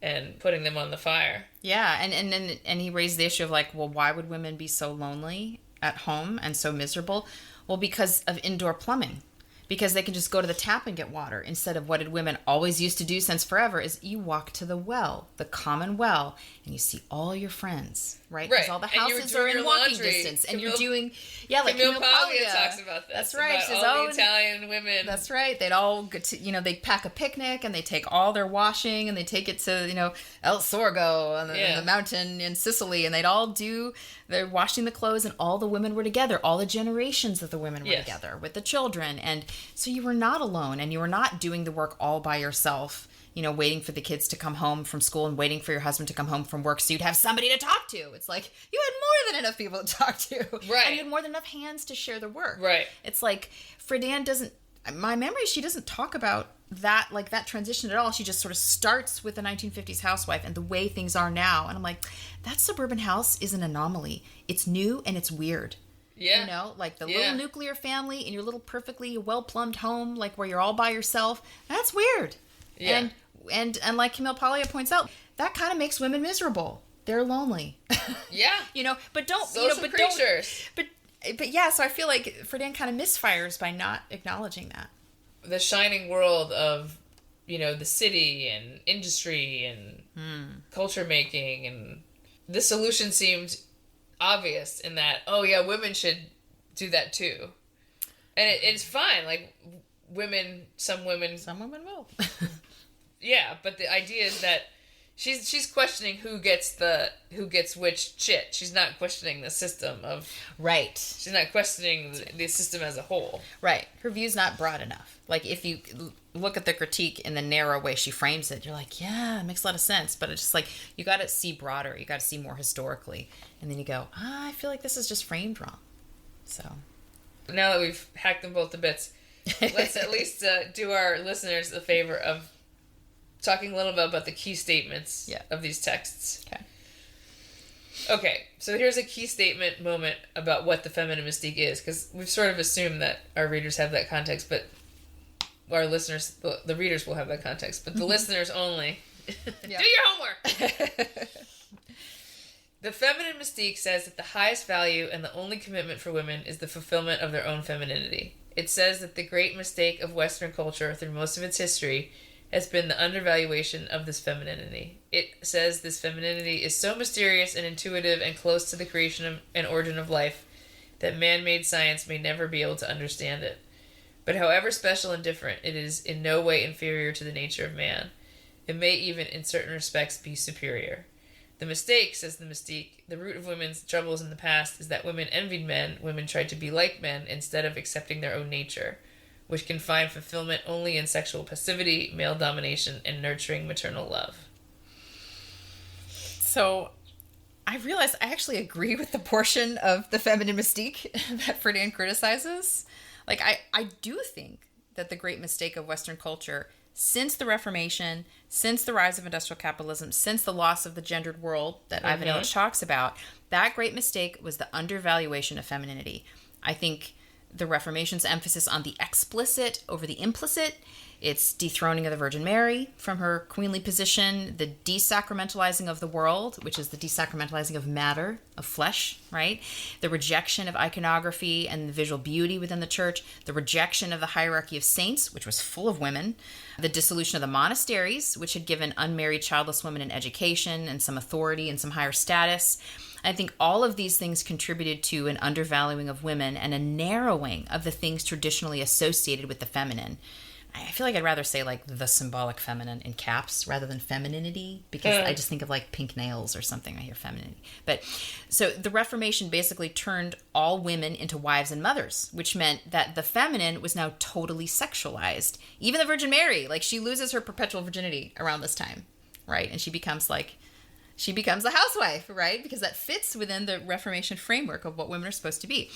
And putting them on the fire. Yeah, and he raised the issue of why would women be so lonely at home and so miserable? Well, because of indoor plumbing. Because they can just go to the tap and get water, instead of what did women always used to do since forever is you walk to the well, the common well, and you see all your friends, right? Because all the houses are in walking distance, and you're doing, like Camille Paglia talks about this. That's right. About all the Italian women. That's right. They'd all go to, they pack a picnic and they take all their washing and they take it to, El Sorgo on the mountain in Sicily, and they're washing the clothes, and all the women were together, all the generations of the women were together with the children, and so you were not alone, and you were not doing the work all by yourself, waiting for the kids to come home from school and waiting for your husband to come home from work so you'd have somebody to talk to. It's like you had more than enough people to talk to. Right. And you had more than enough hands to share the work. Right. It's like Friedan doesn't, my memory, she doesn't talk about that, that transition at all. She just sort of starts with the 1950s housewife and the way things are now. And I'm like, that suburban house is an anomaly. It's new and it's weird. Yeah. The little nuclear family in your little perfectly well-plumbed home, where you're all by yourself. That's weird. Yeah. And like Camille Paglia points out, that kind of makes women miserable. They're lonely. Yeah. But don't, social creatures. But yeah, so I feel like Friedan kind of misfires by not acknowledging that. The shining world of, the city and industry and culture making, and the solution seemed obvious in that, women should do that too. And it's fine. Some women will. Yeah, but the idea is that she's questioning who gets which shit. She's not questioning the system of... Right. She's not questioning the system as a whole. Right. Her view's not broad enough. If you look at the critique in the narrow way she frames it, you're like, yeah, it makes a lot of sense. But it's just you got to see broader. You got to see more historically. And then you go, I feel like this is just framed wrong. So... Now that we've hacked them both to bits, let's at least do our listeners the favor of talking a little bit about the key statements of these texts. Okay, so here's a key statement moment about what the feminine mystique is, because we've sort of assumed that our readers have that context, but our listeners, the readers will have that context, but the listeners only. Do your homework! The feminine mystique says that the highest value and the only commitment for women is the fulfillment of their own femininity. It says that the great mistake of Western culture through most of its history has been the undervaluation of this femininity. It says this femininity is so mysterious and intuitive and close to the creation and origin of life that man-made science may never be able to understand it. But however special and different, it is in no way inferior to the nature of man. It may even, in certain respects, be superior. The mistake, says the mystique, the root of women's troubles in the past is that women envied men, women tried to be like men instead of accepting their own nature, which can find fulfillment only in sexual passivity, male domination, and nurturing maternal love. So, I realize I actually agree with the portion of the feminine mystique that Friedan criticizes. I do think that the great mistake of Western culture since the Reformation, since the rise of industrial capitalism, since the loss of the gendered world that Ivan Illich talks about, that great mistake was the undervaluation of femininity. I think the Reformation's emphasis on the explicit over the implicit, its dethroning of the Virgin Mary from her queenly position, the desacramentalizing of the world, which is the desacramentalizing of matter, of flesh, right? The rejection of iconography and the visual beauty within the church, the rejection of the hierarchy of saints, which was full of women, the dissolution of the monasteries, which had given unmarried childless women an education and some authority and some higher status. I think all of these things contributed to an undervaluing of women and a narrowing of the things traditionally associated with the feminine. I feel like I'd rather say like the symbolic feminine in caps rather than femininity, because I just think of like pink nails or something. I hear femininity. But so the Reformation basically turned all women into wives and mothers, which meant that the feminine was now totally sexualized. Even the Virgin Mary, like she loses her perpetual virginity around this time, right? And she becomes a housewife, right? Because that fits within the Reformation framework of what women are supposed to be.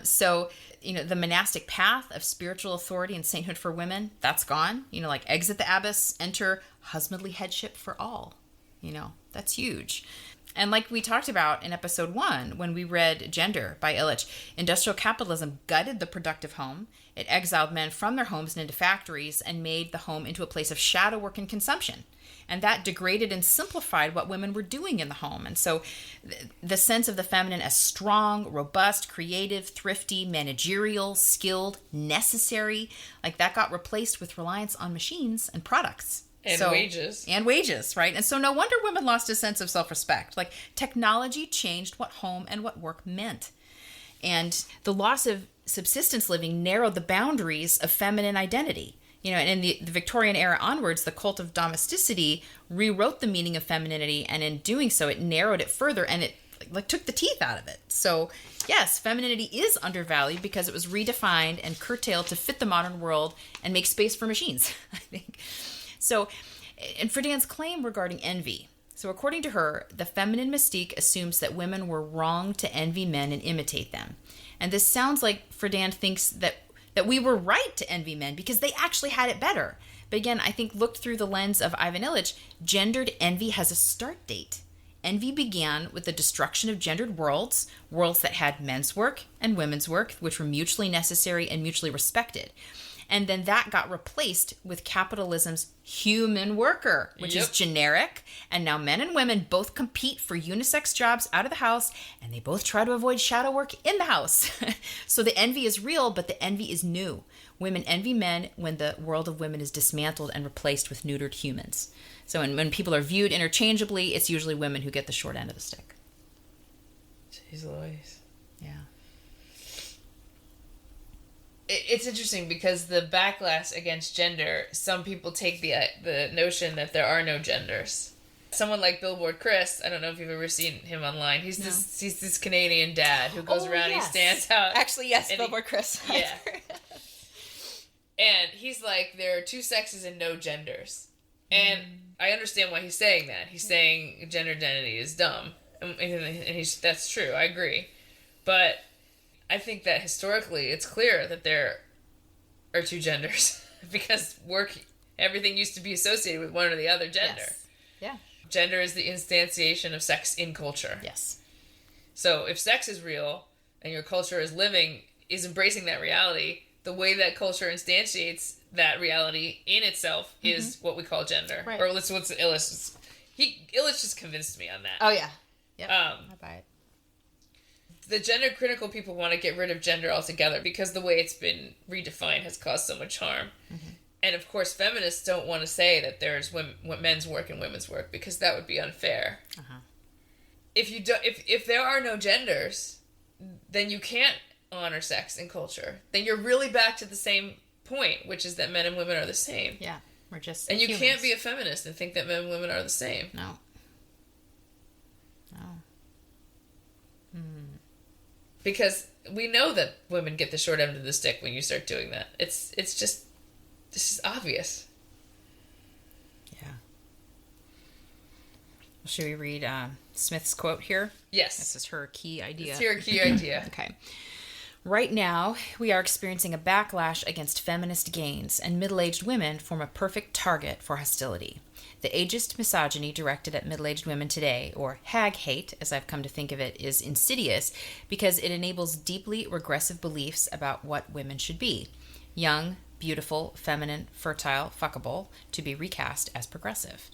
So, the monastic path of spiritual authority and sainthood for women, that's gone. Like exit the abbess, enter husbandly headship for all. That's huge. And like we talked about in episode 1, when we read Gender by Illich, industrial capitalism gutted the productive home. It exiled men from their homes and into factories and made the home into a place of shadow work and consumption. And that degraded and simplified what women were doing in the home. And so the sense of the feminine as strong, robust, creative, thrifty, managerial, skilled, necessary, like that got replaced with reliance on machines and products. And wages. And wages, right? And so no wonder women lost a sense of self-respect. Like technology changed what home and what work meant. And the loss of subsistence living narrowed the boundaries of feminine identity. And in the Victorian era onwards, the cult of domesticity rewrote the meaning of femininity, and in doing so, it narrowed it further, and it took the teeth out of it. So, yes, femininity is undervalued because it was redefined and curtailed to fit the modern world and make space for machines, I think. So, and Friedan's claim regarding envy. So, according to her, the feminine mystique assumes that women were wrong to envy men and imitate them. And this sounds like Friedan thinks that we were right to envy men because they actually had it better. But again, I think looked through the lens of Ivan Illich, gendered envy has a start date. Envy began with the destruction of gendered worlds that had men's work and women's work, which were mutually necessary and mutually respected. And then that got replaced with capitalism's human worker, which is generic. And now men and women both compete for unisex jobs out of the house, and they both try to avoid shadow work in the house. So the envy is real, but the envy is new. Women envy men when the world of women is dismantled and replaced with neutered humans. So when people are viewed interchangeably, it's usually women who get the short end of the stick. Jeez Louise. Yeah. It's interesting because the backlash against gender, some people take the notion that there are no genders. Someone like Billboard Chris, I don't know if you've ever seen him online. He's this Canadian dad who goes around and he stands out. Actually, yes, Billboard Chris. Yeah. And he's like, there are two sexes and no genders. And I understand why he's saying that. He's saying gender identity is dumb. And that's true. I agree. But I think that historically it's clear that there are two genders because everything used to be associated with one or the other gender. Yes. Yeah. Gender is the instantiation of sex in culture. Yes. So if sex is real and your culture is embracing that reality, the way that culture instantiates that reality in itself is what we call gender. Right. Or what's Illich. Illich just convinced me on that. Oh, yeah. Yep. I buy it. The gender critical people want to get rid of gender altogether because the way it's been redefined has caused so much harm. Mm-hmm. And of course, feminists don't want to say that there's men's work and women's work because that would be unfair. Uh-huh. If there are no genders, then you can't honor sex and culture. Then you're really back to the same point, which is that men and women are the same. Yeah, we're just and you humans. Can't be a feminist and think that men and women are the same. No. Because we know that women get the short end of the stick when you start doing that. It's just obvious. Yeah. Well, should we read Smith's quote here? Yes. This is her key idea. It's her key idea. Okay. Right now, we are experiencing a backlash against feminist gains, and middle-aged women form a perfect target for hostility. The ageist misogyny directed at middle-aged women today, or hag hate, as I've come to think of it, is insidious because it enables deeply regressive beliefs about what women should be. Young, beautiful, feminine, fertile, fuckable, to be recast as progressive.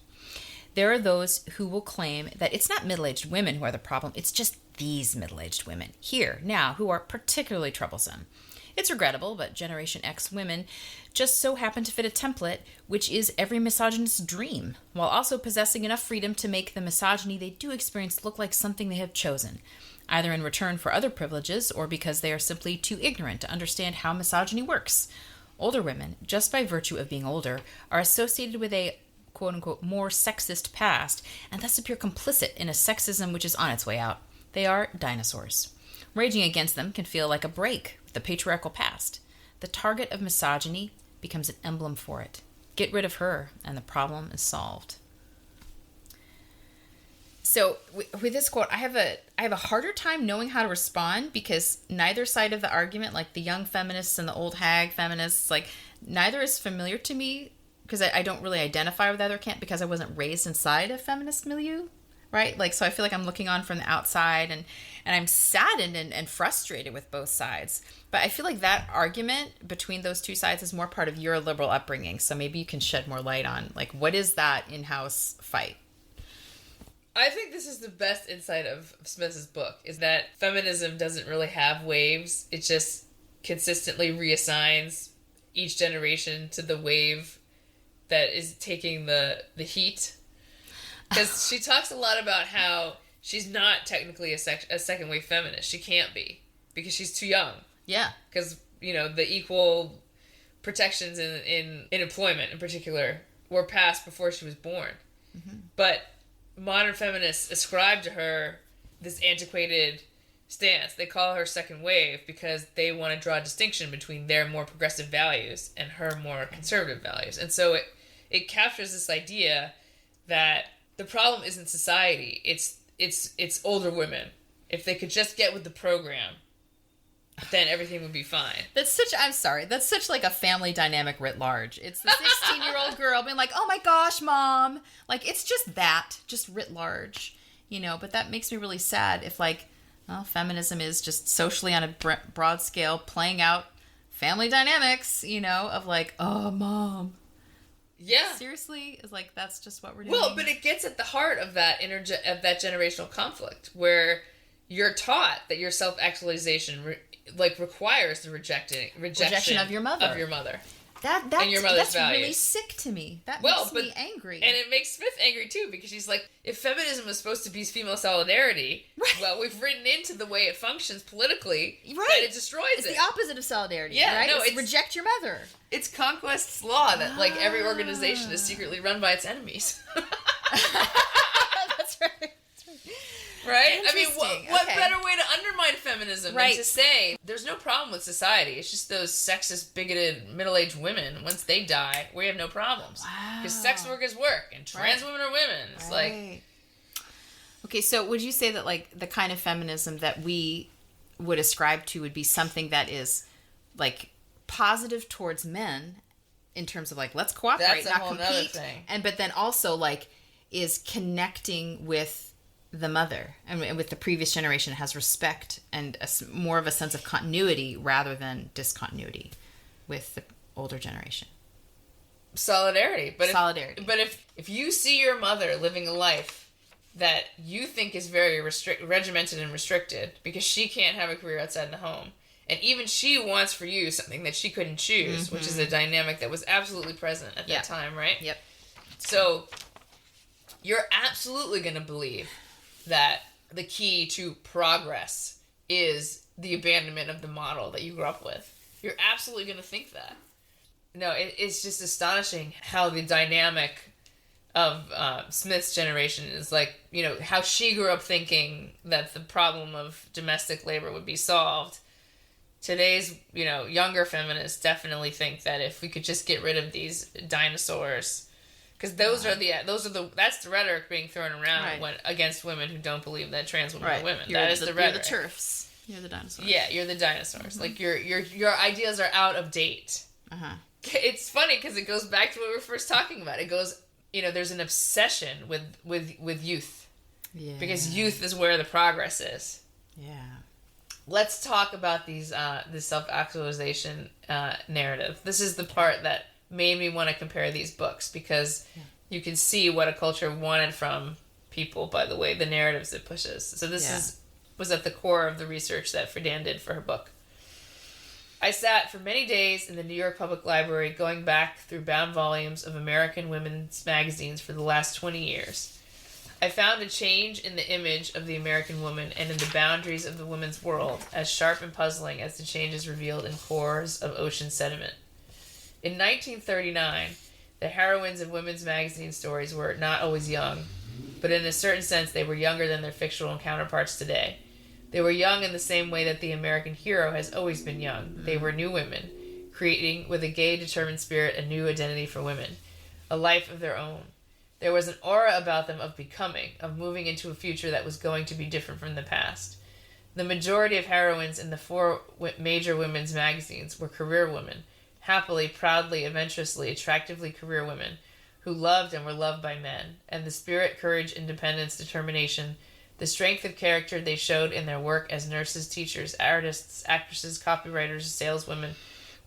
There are those who will claim that it's not middle-aged women who are the problem, it's just these middle-aged women, here, now, who are particularly troublesome. It's regrettable, but Generation X women just so happen to fit a template, which is every misogynist's dream, while also possessing enough freedom to make the misogyny they do experience look like something they have chosen, either in return for other privileges or because they are simply too ignorant to understand how misogyny works. Older women, just by virtue of being older, are associated with a quote-unquote more sexist past, and thus appear complicit in a sexism which is on its way out. They are dinosaurs. Raging against them can feel like a break with the patriarchal past. The target of misogyny becomes an emblem for it. Get rid of her, and the problem is solved. So with this quote, I have a harder time knowing how to respond because neither side of the argument, like the young feminists and the old hag feminists, like neither is familiar to me because I don't really identify with either camp because I wasn't raised inside a feminist milieu, right? Like, so I feel like I'm looking on from the outside and I'm saddened and frustrated with both sides. But I feel like that argument between those two sides is more part of your liberal upbringing. So maybe you can shed more light on, like, what is that in-house fight? I think this is the best insight of Smith's book, is that feminism doesn't really have waves. It just consistently reassigns each generation to the wave that is taking the heat. Because she talks a lot about how she's not technically a second wave feminist. She can't be because she's too young. Yeah. Because, the equal protections in employment in particular were passed before she was born. Mm-hmm. But modern feminists ascribe to her this antiquated stance. They call her second wave because they want to draw a distinction between their more progressive values and her more conservative values. And so it captures this idea that the problem isn't society, it's older women. If they could just get with the program, then everything would be fine. That's such like a family dynamic writ large. It's the 16-year-old girl being like, oh my gosh, mom. Like, it's just writ large, but that makes me really sad if feminism is just socially on a broad scale playing out family dynamics, of like, oh, mom. Yeah. Seriously? Is like, that's just what we're doing? Well, but it gets at the heart of that that generational conflict where you're taught that your self-actualization requires the rejection of your mother. That's your mother's values. Really sick to me. That makes me angry. And it makes Smith angry too, because she's like, if feminism was supposed to be female solidarity, right. Well, we've written into the way it functions politically that it destroys it's the opposite of solidarity. Yeah, right? No, it's reject your mother. It's Conquest's law that every organization is secretly run by its enemies. That's right. Right? I mean, what better way to undermine feminism than to say there's no problem with society. It's just those sexist, bigoted, middle-aged women. Once they die, we have no problems. Wow. Because sex workers work, and trans women are women. It's like... Okay, so would you say that, the kind of feminism that we would ascribe to would be something that is, positive towards men in terms of, let's cooperate, not compete. But then also, is connecting with the mother and with the previous generation has respect and more of a sense of continuity rather than discontinuity with the older generation. Solidarity. But solidarity. But if you see your mother living a life that you think is very regimented and restricted because she can't have a career outside the home, and even she wants for you something that she couldn't choose, which is a dynamic that was absolutely present at that time, right? Yep. So you're absolutely going to believe that the key to progress is the abandonment of the model that you grew up with. You're absolutely going to think that. No, it's just astonishing how the dynamic of Smith's generation is how she grew up thinking that the problem of domestic labor would be solved. Today's, younger feminists definitely think that if we could just get rid of these dinosaurs... Because that's the rhetoric being thrown around against women who don't believe that trans women are women. That is the rhetoric. You're the TERFs. You're the dinosaurs. Yeah, you're the dinosaurs. Like your ideas are out of date. It's funny because it goes back to what we were first talking about. It goes, there's an obsession with youth. Yeah. Because youth is where the progress is. Yeah. Let's talk about this self-actualization narrative. This is the part that made me want to compare these books because you can see what a culture wanted from people by the way the narratives it pushes. So this was at the core of the research that Friedan did for her book. I sat for many days in the New York Public Library going back through bound volumes of American women's magazines for the last 20 years. I found a change in the image of the American woman and in the boundaries of the women's world as sharp and puzzling as the changes revealed in cores of ocean sediment. In 1939, the heroines of women's magazine stories were not always young, but in a certain sense they were younger than their fictional counterparts today. They were young in the same way that the American hero has always been young. They were new women, creating with a gay, determined spirit a new identity for women, a life of their own. There was an aura about them of becoming, of moving into a future that was going to be different from the past. The majority of heroines in the 4 major women's magazines were career women, happily, proudly, adventurously, attractively career women, who loved and were loved by men, and the spirit, courage, independence, determination, the strength of character they showed in their work as nurses, teachers, artists, actresses, copywriters, saleswomen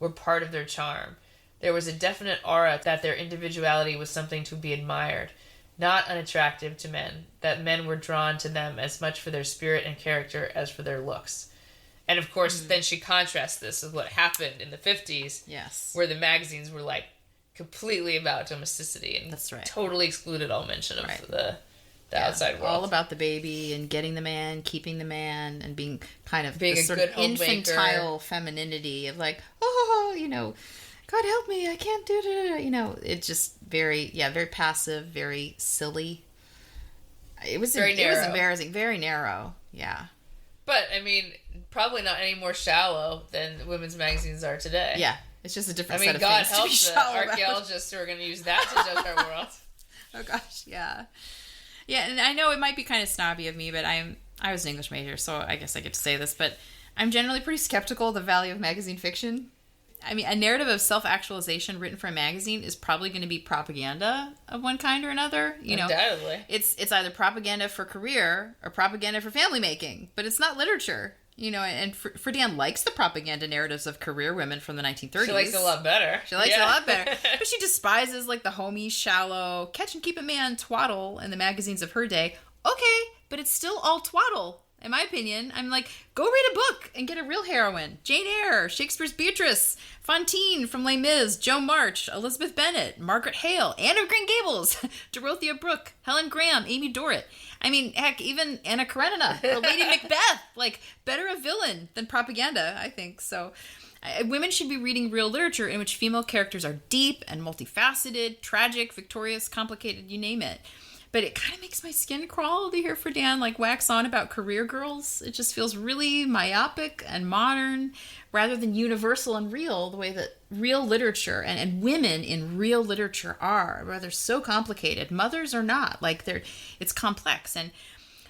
were part of their charm. There was a definite aura that their individuality was something to be admired, not unattractive to men, that men were drawn to them as much for their spirit and character as for their looks. And of course, then she contrasts this with what happened in the 50s, where the magazines were like completely about domesticity and totally excluded all mention of the outside world. All about the baby and getting the man, keeping the man, and being kind of being this a sort good of homemaker. infantile femininity of like, God help me, I can't do it. It's just very passive, very silly. It was very narrow. It was embarrassing, very narrow. Yeah. But I mean, probably not any more shallow than women's magazines are today. Yeah, it's just a different. I mean, God help the archaeologists who are going to use that to judge our world. Oh gosh, yeah, and I know it might be kind of snobby of me, but I was an English major, so I guess I get to say this, but I'm generally pretty skeptical of the value of magazine fiction. I mean, a narrative of self-actualization written for a magazine is probably going to be propaganda of one kind or another. Undoubtedly. It's either propaganda for career or propaganda for family making, but it's not literature. And Friedan likes the propaganda narratives of career women from the 1930s. She likes it a lot better. But she despises like the homey, shallow, catch and keep it man twaddle in the magazines of her day. Okay, but it's still all twaddle. In my opinion, I'm like, go read a book and get a real heroine. Jane Eyre, Shakespeare's Beatrice, Fantine from Les Mis, Joan March, Elizabeth Bennet, Margaret Hale, Anne of Green Gables, Dorothea Brooke, Helen Graham, Amy Dorrit. I mean, heck, even Anna Karenina or Lady Macbeth. Like, better a villain than propaganda, I think. So women should be reading real literature in which female characters are deep and multifaceted, tragic, victorious, complicated, you name it. But it kind of makes my skin crawl to hear Friedan like wax on about career girls. It just feels really myopic and modern rather than universal and real, the way that real literature and women in real literature are. They're so complicated. Mothers are not. It's complex. And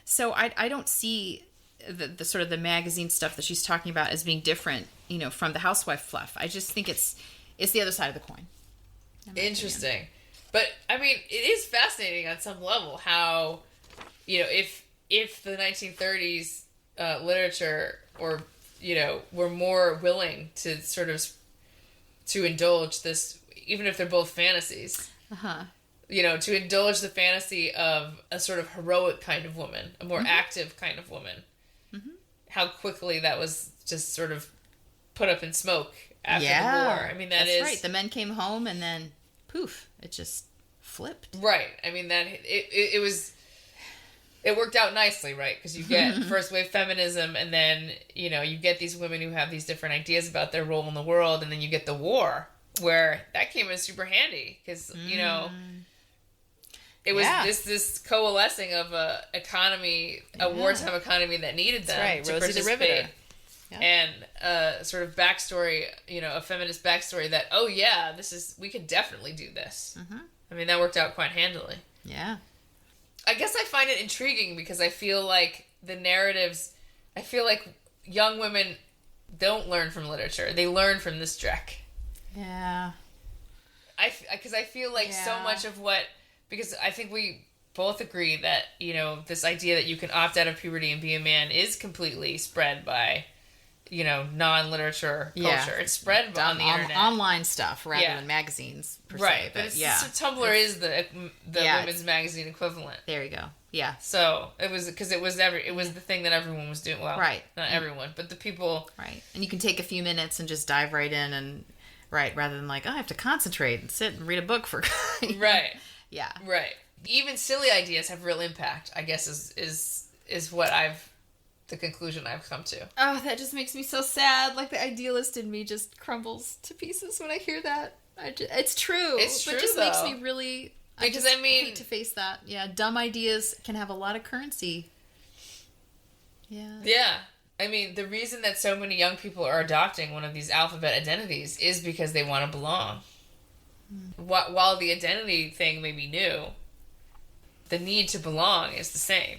so I don't see the sort of the magazine stuff that she's talking about as being different, from the housewife fluff. I just think it's the other side of the coin. Interesting. Opinion. But, I mean, it is fascinating on some level how, if the 1930s literature or, were more willing to sort of, to indulge this, even if they're both fantasies, to indulge the fantasy of a sort of heroic kind of woman, a more active kind of woman, how quickly that was just sort of put up in smoke after the war. I mean, that's right. The men came home and then... poof, it just flipped. Right. I mean, that it worked out nicely, right? Because you get first wave feminism, and then, you get these women who have these different ideas about their role in the world, and then you get the war, where that came in super handy, because, it was this coalescing of a economy, a wartime economy that needed them to Rosie the participate. Riveter. Yeah. And sort of backstory, a feminist backstory that, we could definitely do this. I mean, that worked out quite handily. Yeah. I guess I find it intriguing because I feel like the narratives, young women don't learn from literature. They learn from this dreck. Yeah. Because I feel like so much of what... Because I think we both agree that, you know, this idea that you can opt out of puberty and be a man is completely spread by, you know, non-literature culture. It's spread on the internet. Online stuff rather than magazines, per se. But Tumblr is the women's magazine equivalent. There you go. Yeah. So it was because it was the thing that everyone was doing. Well, right. Not everyone, but the people. Right. And you can take a few minutes and just dive right in and rather than like, oh, I have to concentrate and sit and read a book for. Right. Yeah. Right. Even silly ideas have real impact, I guess is what the conclusion I've come to. Oh, that just makes me so sad. Like the idealist in me just crumbles to pieces when I hear that. It's true. It's true, but it just though. makes me really... Because I hate to face that. Yeah, dumb ideas can have a lot of currency. Yeah. Yeah. I mean, the reason that so many young people are adopting one of these alphabet identities is because they want to belong. While the identity thing may be new, the need to belong is the same.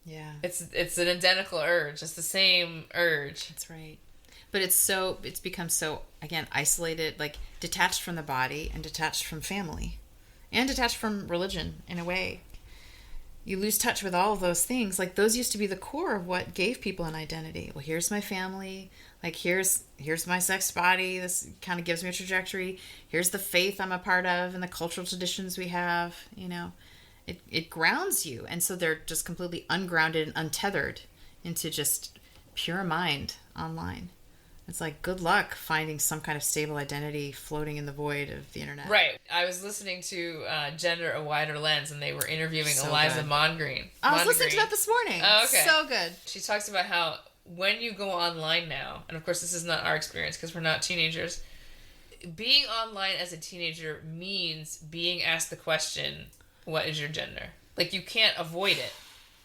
Yeah. It's an identical urge. It's the same urge. That's right. But it's become so, again, isolated, like detached from the body and detached from family and detached from religion in a way. You lose touch with all of those things. Like those used to be the core of what gave people an identity. Well, here's my family. Like here's my sex body. This kind of gives me a trajectory. Here's the faith I'm a part of and the cultural traditions we have, you know. It grounds you. And so they're just completely ungrounded and untethered into just pure mind online. It's like, good luck finding some kind of stable identity floating in the void of the internet. Right. I was listening to Gender A Wider Lens, and they were interviewing Eliza Mongreen. I was listening to that this morning. Oh, okay. So good. She talks about how when you go online now, and of course this is not our experience because we're not teenagers, being online as a teenager means being asked the question, what is your gender? Like, you can't avoid it.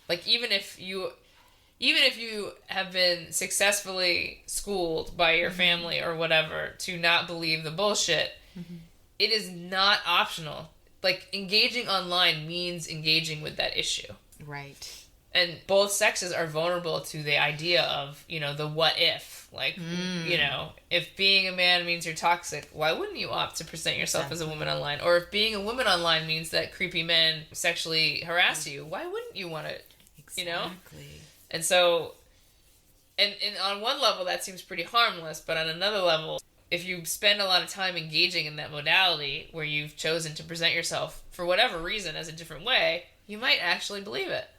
Like, even if you have been successfully schooled by your family or whatever to not believe the bullshit, it is not optional. Like, engaging online means engaging with that issue. Right. And both sexes are vulnerable to the idea of, you know, the what if. Like, you know, if being a man means you're toxic, why wouldn't you opt to present yourself as a woman online? Or if being a woman online means that creepy men sexually harass you, why wouldn't you want to, you know? And so, and on one level that seems pretty harmless, but on another level, if you spend a lot of time engaging in that modality where you've chosen to present yourself for whatever reason as a different way, you might actually believe it.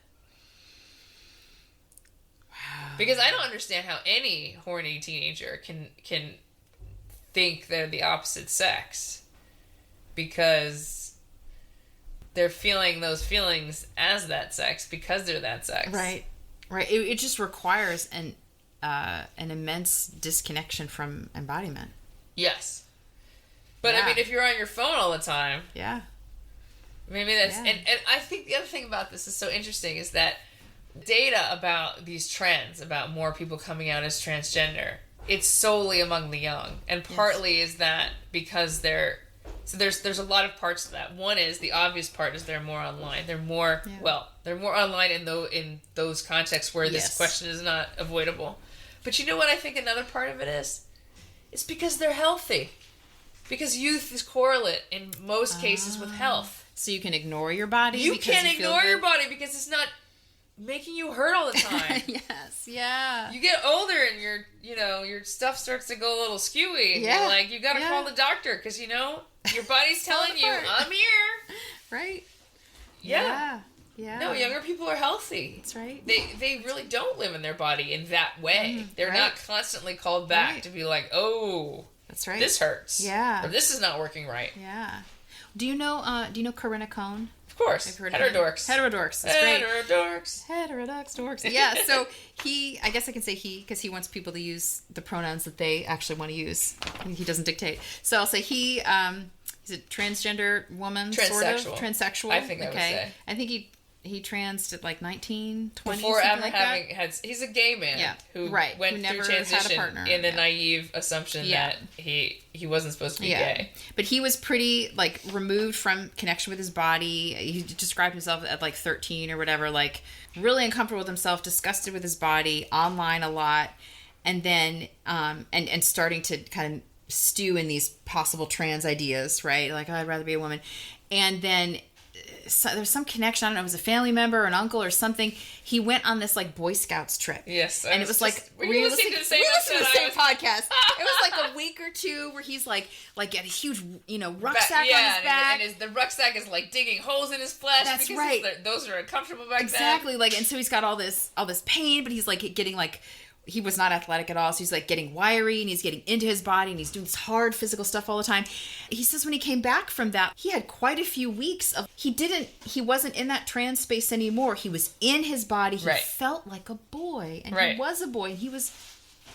Wow. Because I don't understand how any horny teenager can think they're the opposite sex, because they're feeling those feelings as that sex because they're that sex. Right. Right. It just requires an immense disconnection from embodiment. Yes. But I mean, if you're on your phone all the time. Yeah. Maybe that's... Yeah. And I think the other thing about this is so interesting is that data about these trends, about more people coming out as transgender, it's solely among the young. And partly is that because they're... So there's a lot of parts to that. One is, the obvious part is they're more online. They're more, they're more online in those contexts where this question is not avoidable. But you know what I think another part of it is? It's because they're healthy. Because youth is correlate in most cases with health. So you can ignore your body? You can't ignore your body because it's not making you hurt all the time. Yes, yeah. You get older and your stuff starts to go a little skewy. And you're like, you gotta call the doctor because, your body's telling you, I'm here. Right. Yeah. Yeah. No, younger people are healthy. That's right. They really don't live in their body in that way. They're not constantly called back to be like, oh, that's right. This hurts. Yeah. Or this is not working right. Yeah. Do you know Corinna Cohn? Of course. Heterodorks. Heterodorks. That's great. Heterodorks. Yeah, so I guess I can say he, because he wants people to use the pronouns that they actually want to use. He doesn't dictate. So I'll say he's a transgender woman, sort of. Transsexual. I think I would say. I think he transed at like 19, 20, before something ever like having that. had. He's a gay man who Right. went Who through never had a transition partner. in the naive assumption that he wasn't supposed to be gay. But he was pretty like removed from connection with his body. He described himself at like 13 or whatever, like really uncomfortable with himself, disgusted with his body, online a lot, and then and starting to kind of stew in these possible trans ideas, right? Like, oh, I'd rather be a woman. And then there's some connection. I don't know. It was a family member, or an uncle, or something. He went on this like Boy Scouts trip. Yes, and it was like were you listening to the same podcast? It was like a week or two where he's like got a huge rucksack on his back. And the rucksack is like digging holes in his flesh. That's because right. Those are uncomfortable back then. Exactly. Like, and so he's got all this pain, but he's like getting like. He was not athletic at all, so he's like getting wiry and he's getting into his body and he's doing this hard physical stuff all the time. He says when he came back from that, he had quite a few weeks of he wasn't in that trans space anymore. He was in his body. He felt like a boy, and he was a boy, and he was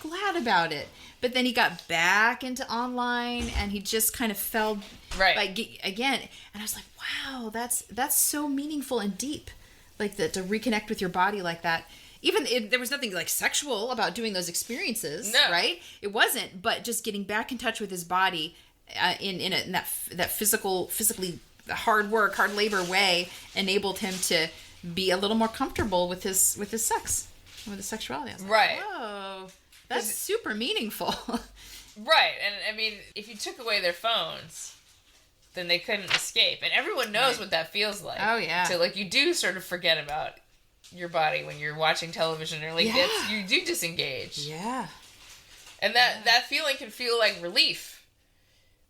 glad about it. But then he got back into online and he just kind of fell like again. And I was like, wow, that's so meaningful and deep, like that, to reconnect with your body like that. Even if there was nothing like sexual about doing those experiences, right? It wasn't, but just getting back in touch with his body in that physically hard work, hard labor way enabled him to be a little more comfortable with his sex, with his sexuality. I was like, whoa, that's super meaningful. Right, and I mean, if you took away their phones, then they couldn't escape, and everyone knows what that feels like. Oh yeah. So like you do sort of forget about your body when you're watching television, or like you do disengage. Yeah. And that feeling can feel like relief.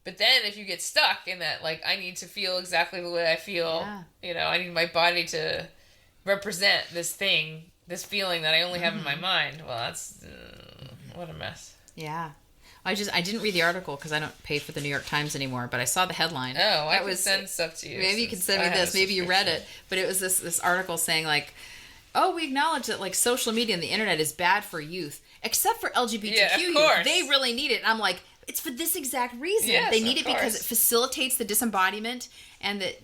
But then if you get stuck in that, like, I need to feel exactly the way I feel, I need my body to represent this feeling that I only have in my mind. Well, that's what a mess. Yeah. I didn't read the article because I don't pay for the New York Times anymore, but I saw the headline. Oh, I could send stuff to you. Maybe you could send me this. Maybe you read it. But it was this article saying like, oh, we acknowledge that like social media and the internet is bad for youth, except for LGBTQ youth. They really need it. And I'm like, it's for this exact reason. Yes, they need it because it facilitates the disembodiment and that,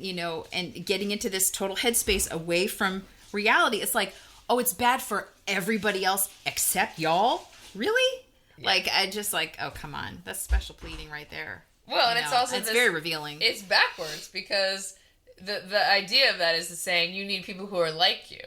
and getting into this total headspace away from reality. It's like, oh, it's bad for everybody else except y'all? Really? Yeah. Like, I just like, oh, come on. That's special pleading right there. Well, and it's also it's very revealing. It's backwards because the idea of that is saying you need people who are like you.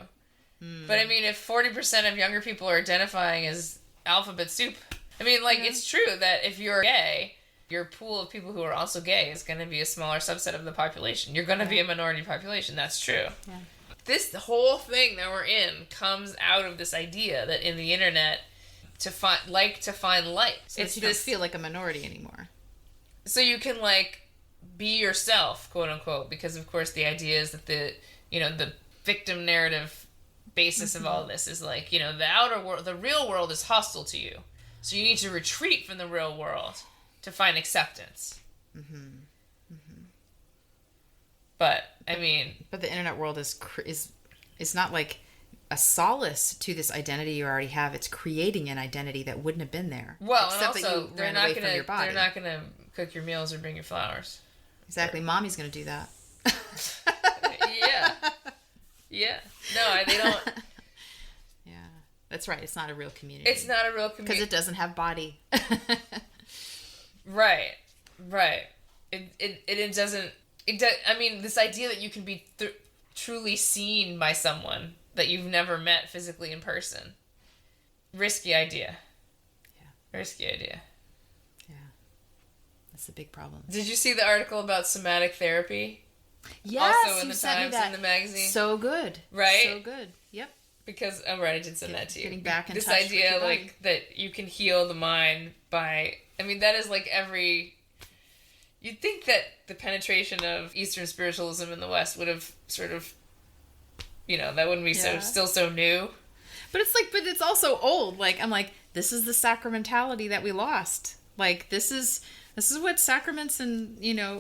But I mean, if 40% of younger people are identifying as alphabet soup, I mean, like, it's true that if you're gay, your pool of people who are also gay is going to be a smaller subset of the population. You're going to be a minority population. That's true. Yeah. This whole thing that we're in comes out of this idea that in the internet, to find light. So you don't feel like a minority anymore. So you can, like, be yourself, quote unquote, because of course the idea is that the victim narrative basis of all this is like, the outer world, the real world is hostile to you. So you need to retreat from the real world to find acceptance. But, I mean... But the internet world is not like a solace to this identity you already have. It's creating an identity that wouldn't have been there. Well, except and also, they're not going to cook your meals or bring you flowers. Exactly. Mommy's going to do that. Yeah. Yeah. No, they don't. Yeah. That's right. It's not a real community. It's not a real community. Because it doesn't have body. Right. It doesn't... I mean, this idea that you can be truly seen by someone that you've never met physically in person. Risky idea. Yeah. Risky idea. Yeah. That's a big problem. Did you see the article about somatic therapy? Yes, also in the Times, in the magazine. So good. Right? So good. Yep. Because, oh right, I did send that to you. Getting back in this touch idea, with your like, that you can heal the mind by... I mean, that is like every... You'd think that the penetration of Eastern spiritualism in the West would have sort of... that wouldn't be still so new. But it's also old. Like, I'm like, this is the sacramentality that we lost. Like, this is what sacraments and,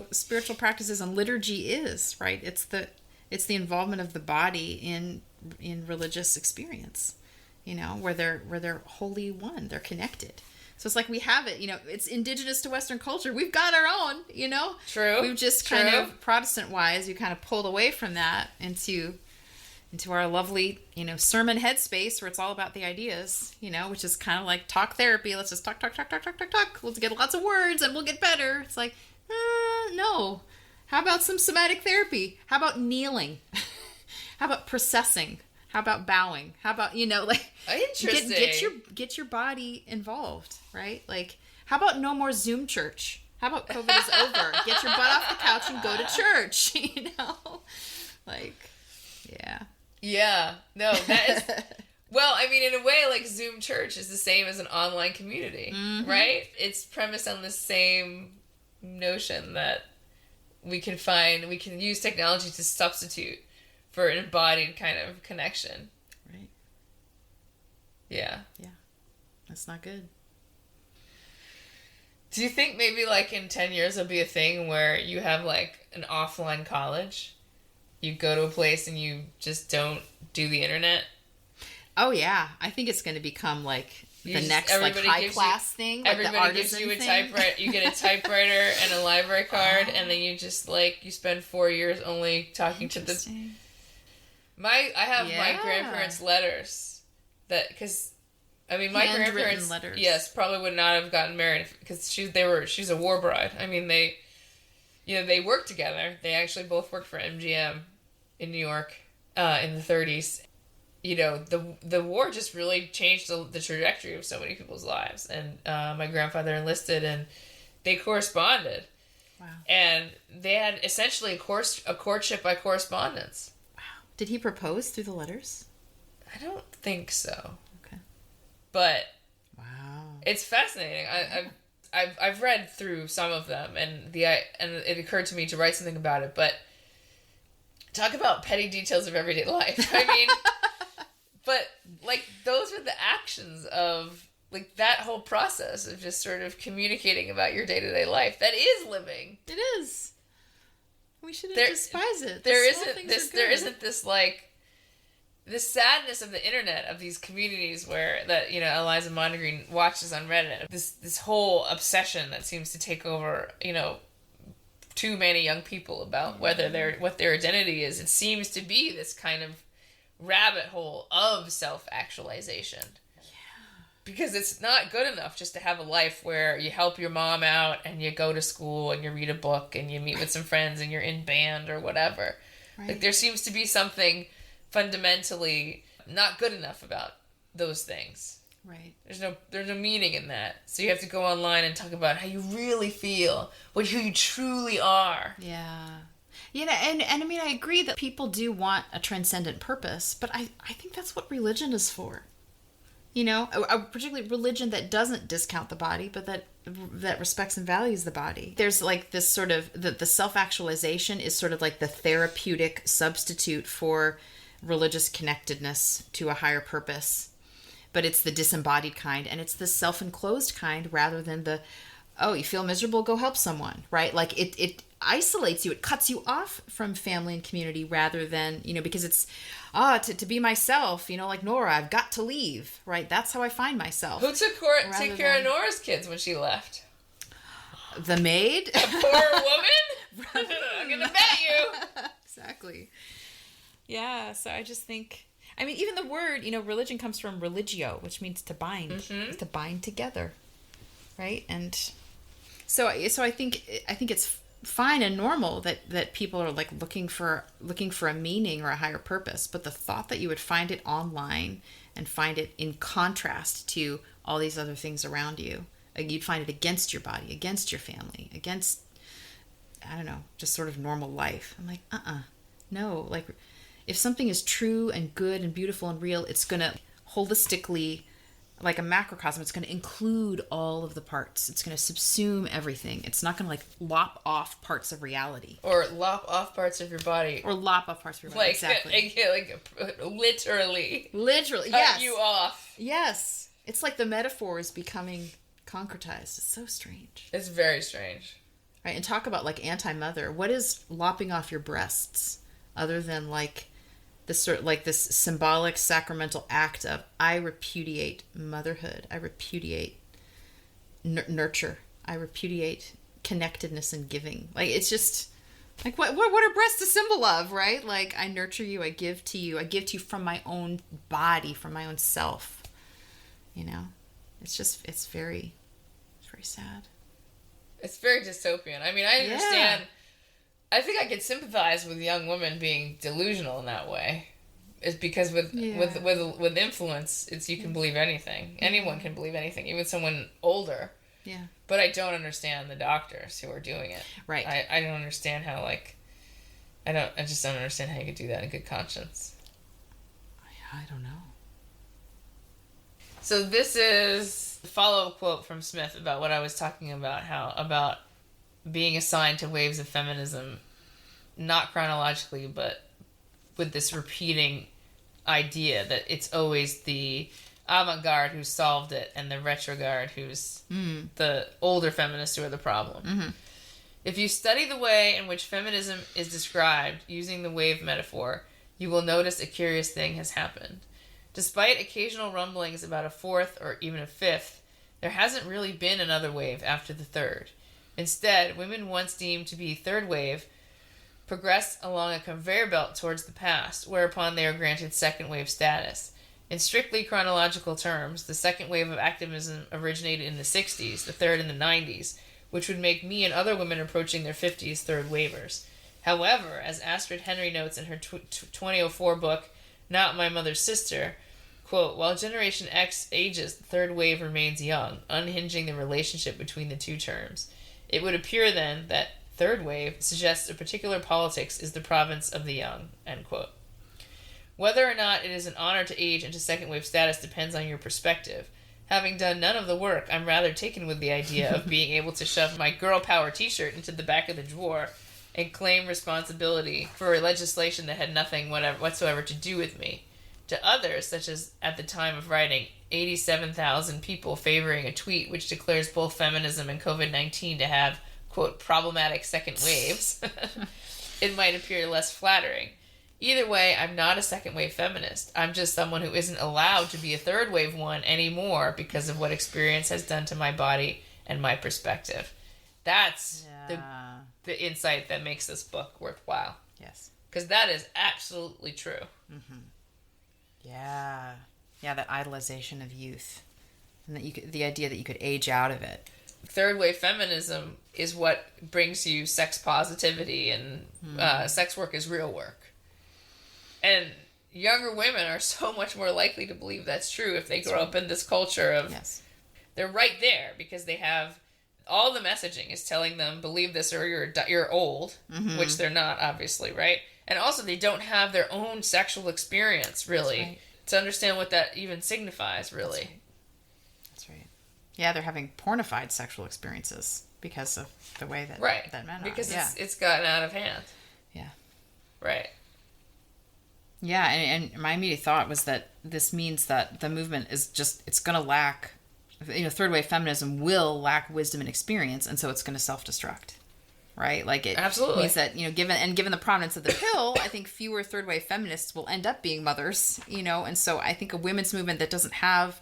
spiritual practices and liturgy is, right? It's the involvement of the body in religious experience, where they're wholly one, they're connected. So it's like we have it, it's indigenous to Western culture. We've got our own, True. We've just kind of Protestant-wise, you kind of pulled away from that into into our lovely, sermon headspace where it's all about the ideas, which is kind of like talk therapy. Let's just talk. Let's get lots of words and we'll get better. It's like, no. How about some somatic therapy? How about kneeling? How about processing? How about bowing? How about, Interesting. get your body involved, right? Like, how about no more Zoom church? How about COVID is over? Get your butt off the couch and go to church, Like, yeah. Yeah. No, that is... Well, I mean, in a way, like, Zoom church is the same as an online community, right? It's premised on the same notion that we can use technology to substitute for an embodied kind of connection. Right. Yeah. Yeah. That's not good. Do you think maybe, like, in 10 years there'll be a thing where you have, like, an offline college? You go to a place and you just don't do the internet? Oh, yeah. I think it's going to become, like, the next, like, high-class thing. Like Everybody gives you a typewriter. You get a typewriter and a library card, and then you just, like, you spend 4 years only talking to the... I have my grandparents' letters that, because, I mean, my grandparents, letters. Yes, probably would not have gotten married because she's a war bride. I mean, they worked together. They actually both worked for MGM in New York in the 30s. The war just really changed the trajectory of so many people's lives. And my grandfather enlisted, and they corresponded. Wow. And they had essentially a courtship by correspondence. Did he propose through the letters? I don't think so. Okay. But wow, it's fascinating. I've read through some of them, and it occurred to me to write something about it. But talk about petty details of everyday life. I mean, but like those are the actions of like that whole process of just sort of communicating about your day-to-day life. That is living. It is. We shouldn't despise it. There isn't this like this sadness of the internet, of these communities where that Eliza Mondegreen watches on Reddit. This whole obsession that seems to take over too many young people about what their identity is. It seems to be this kind of rabbit hole of self-actualization. Because it's not good enough just to have a life where you help your mom out and you go to school and you read a book and you meet with some friends and you're in band or whatever. Right. Like there seems to be something fundamentally not good enough about those things. Right. There's no meaning in that. So you have to go online and talk about how you really feel, who you truly are. Yeah. And I mean, I agree that people do want a transcendent purpose, but I think that's what religion is for. Particularly religion that doesn't discount the body, but that respects and values the body. There's like this sort of, the self-actualization is sort of like the therapeutic substitute for religious connectedness to a higher purpose. But it's the disembodied kind, and it's the self-enclosed kind rather than the, oh, you feel miserable, go help someone, right? Like it isolates you, it cuts you off from family and community rather than, because it's, to be myself, like Nora, I've got to leave, right? That's how I find myself. Who took care of Nora's kids when she left? The maid? A poor woman? I'm gonna bet you. Exactly. Yeah, so I just think, I mean, even the word, religion comes from religio, which means to bind, to bind together, right? And so I think it's fine and normal that people are like looking for a meaning or a higher purpose, but the thought that you would find it online and find it in contrast to all these other things around you, like you'd find it against your body, against your family, against, I don't know, just sort of normal life. I'm like, no, like if something is true and good and beautiful and real, it's gonna holistically, like a macrocosm, it's going to include all of the parts. It's going to subsume everything. It's not going to like lop off parts of reality. Or lop off parts of your body. Exactly. Literally. Literally, cut yes. you off. Yes. It's like the metaphor is becoming concretized. It's so strange. It's very strange. Right, and talk about like anti-mother. What is lopping off your breasts other than like this sort of like this symbolic sacramental act of I repudiate motherhood, I repudiate nurture, I repudiate connectedness and giving. Like it's just Like, what are breasts a symbol of, right? Like, I nurture you, I give to you from my own body, from my own self. You know? It's very sad. It's very dystopian. I mean, I understand. Yeah. I think I could sympathize with young women being delusional in that way. It's because with influence, you can believe anything. Anyone can believe anything, even someone older. Yeah. But I don't understand the doctors who are doing it. Right. I don't understand how, like, I just don't understand how you could do that in good conscience. I don't know. So this is a follow-up quote from Smith about what I was talking about, about being assigned to waves of feminism, not chronologically, but with this repeating idea that it's always the avant-garde who solved it and the retrograde who's the older feminists who are the problem. Mm-hmm. If you study the way in which feminism is described using the wave metaphor, you will notice a curious thing has happened. Despite occasional rumblings about a fourth or even a fifth, there hasn't really been another wave after the third. Instead, women once deemed to be third wave progress along a conveyor belt towards the past, whereupon they are granted second wave status. In strictly chronological terms, the second wave of activism originated in the 60s, the third in the 90s, which would make me and other women approaching their 50s third wavers. However, as Astrid Henry notes in her 2004 book, Not My Mother's Sister, quote, while Generation X ages, the third wave remains young, unhinging the relationship between the two terms. It would appear then that third wave suggests a particular politics is the province of the young, end quote. Whether or not it is an honor to age into second wave status depends on your perspective. Having done none of the work, I'm rather taken with the idea of being able to shove my girl power t-shirt into the back of the drawer and claim responsibility for legislation that had nothing whatsoever to do with me. To others, such as at the time of writing, 87,000 people favoring a tweet which declares both feminism and COVID-19 to have, quote, problematic second waves, it might appear less flattering. Either way, I'm not a second wave feminist. I'm just someone who isn't allowed to be a third wave one anymore because of what experience has done to my body and my perspective. That's the insight that makes this book worthwhile. Yes. Because that is absolutely true. Mm-hmm. Yeah. Yeah, that idolization of youth. And that the idea that you could age out of it. Third wave feminism is what brings you sex positivity, and sex work is real work. And younger women are so much more likely to believe that's true if they grow up in this culture of... Yes. They're right there because they have... All the messaging is telling them, believe this or you're old, which they're not, obviously, right? And also they don't have their own sexual experience, really, to understand what that even signifies, really. That's right. Yeah, they're having pornified sexual experiences because of the way that, that men are. Because it's gotten out of hand. Yeah. Right. Yeah, and my immediate thought was that this means that the movement is just, it's going to lack, third wave feminism will lack wisdom and experience, and so it's going to self-destruct, right? Like it absolutely means that, given the prominence of the pill, I think fewer third wave feminists will end up being mothers, and so I think a women's movement that doesn't have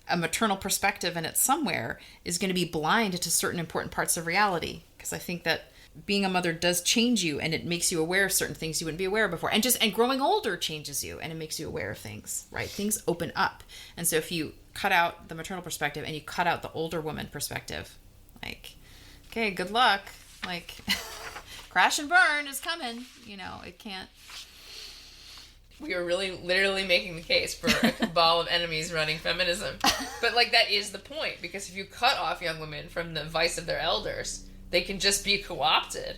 a maternal perspective in it somewhere is going to be blind to certain important parts of reality, because I think that being a mother does change you, and it makes you aware of certain things you wouldn't be aware of before. And growing older changes you, and it makes you aware of things, right? Things open up. And so if you cut out the maternal perspective and you cut out the older woman perspective, like, okay, good luck. Like, crash and burn is coming. It can't. We are really literally making the case for a cabal of enemies running feminism. But, that is the point. Because if you cut off young women from the vice of their elders, they can just be co-opted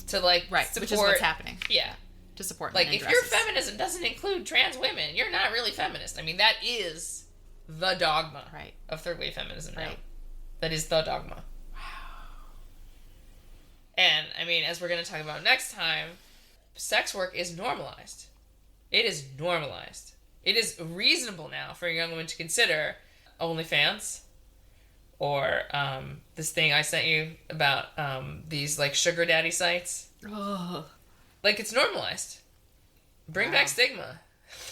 to, support... Which is what's happening. Yeah. To support if your feminism doesn't include trans women, you're not really feminist. I mean, that is the dogma of third wave feminism now. That is the dogma. Wow. And, as we're going to talk about next time, sex work is normalized. It is normalized. It is reasonable now for a young woman to consider OnlyFans, or this thing I sent you about these sugar daddy sites. Oh. It's normalized. Bring back stigma.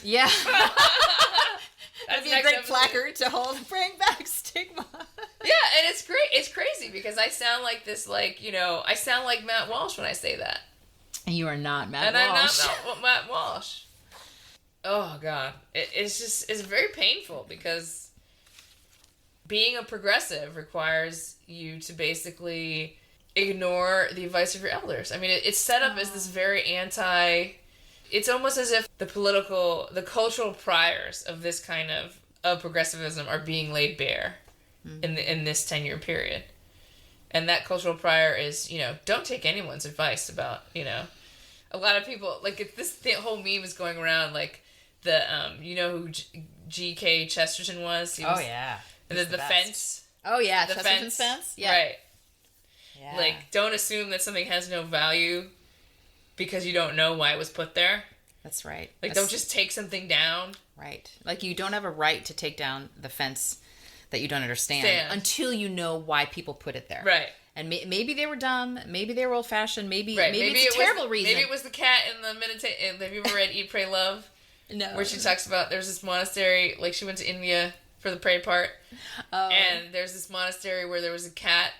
Yeah. That'd be a great placard to hold. Bring back stigma. Yeah, and it's great. It's crazy because I sound like this, I sound like Matt Walsh when I say that. And you are not Matt and Walsh. I'm not Matt Walsh. Oh God, it's very painful because being a progressive requires you to basically ignore the advice of your elders. I mean, it's set up as this very it's almost as if the cultural priors of this kind of progressivism are being laid bare in this 10-year period. And that cultural prior is, don't take anyone's advice about, a lot of people, like, the whole meme is going around, like, who G.K. Chesterton was? Oh, yeah. The fence. Oh, yeah, Chesterton's fence? Yeah. Right. Yeah. Like, don't assume that something has no value because you don't know why it was put there. That's right. Like, don't just take something down. Right. Like, you don't have a right to take down the fence that you don't understand until you know why people put it there. Right. And maybe they were dumb. Maybe they were old-fashioned. Maybe it's a terrible reason. Maybe it was the cat in the meditation. Have you ever read Eat, Pray, Love? No. Where she talks about there's this monastery, like she went to India for the pray part. Oh. And there's this monastery where there was a cat.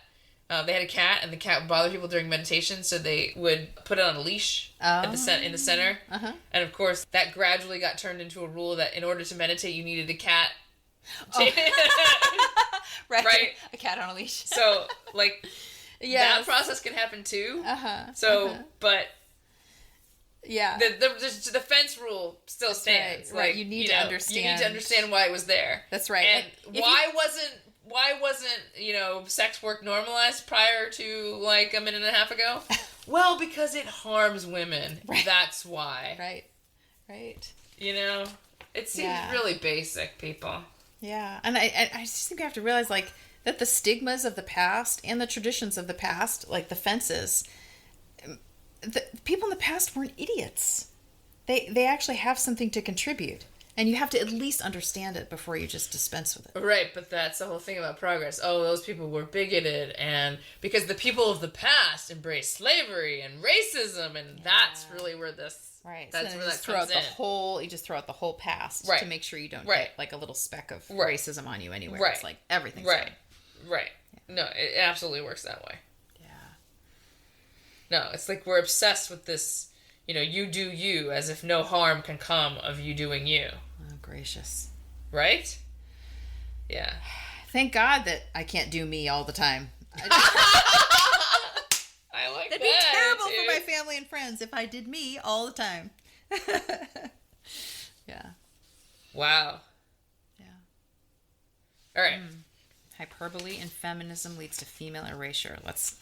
They had a cat, and the cat would bother people during meditation, so they would put it on a leash in the center. Uh-huh. And of course, that gradually got turned into a rule that in order to meditate, you needed a cat. Right. A cat on a leash. So, like, that process can happen too. So, but yeah, the fence rule still stands. Right. Like, you need to understand. You need to understand why it was there. That's right. And why wasn't sex work normalized prior to like a minute and a half ago? Well, because it harms women. Right. That's why. Right. It seems really basic, people. Yeah, and I just think we have to realize, like, that the stigmas of the past and the traditions of the past, like the fences, the people in the past weren't idiots. They actually have something to contribute. And you have to at least understand it before you just dispense with it. Right, but that's the whole thing about progress. Oh, those people were bigoted, and because the people of the past embraced slavery and racism, and that's really where this... Right. That's so where that comes in. You just throw out the whole past to make sure you don't get like a little speck of racism on you anywhere. Right. It's like everything's right. Right. Yeah. No, it absolutely works that way. Yeah. No, it's like we're obsessed with this, you do you, as if no harm can come of you doing you. Oh, gracious. Right? Yeah. Thank God that I can't do me all the time. I like That'd be terrible for my family and friends if I did me all the time. Yeah. Wow. Yeah. All right. Hyperbole in feminism leads to female erasure. Let's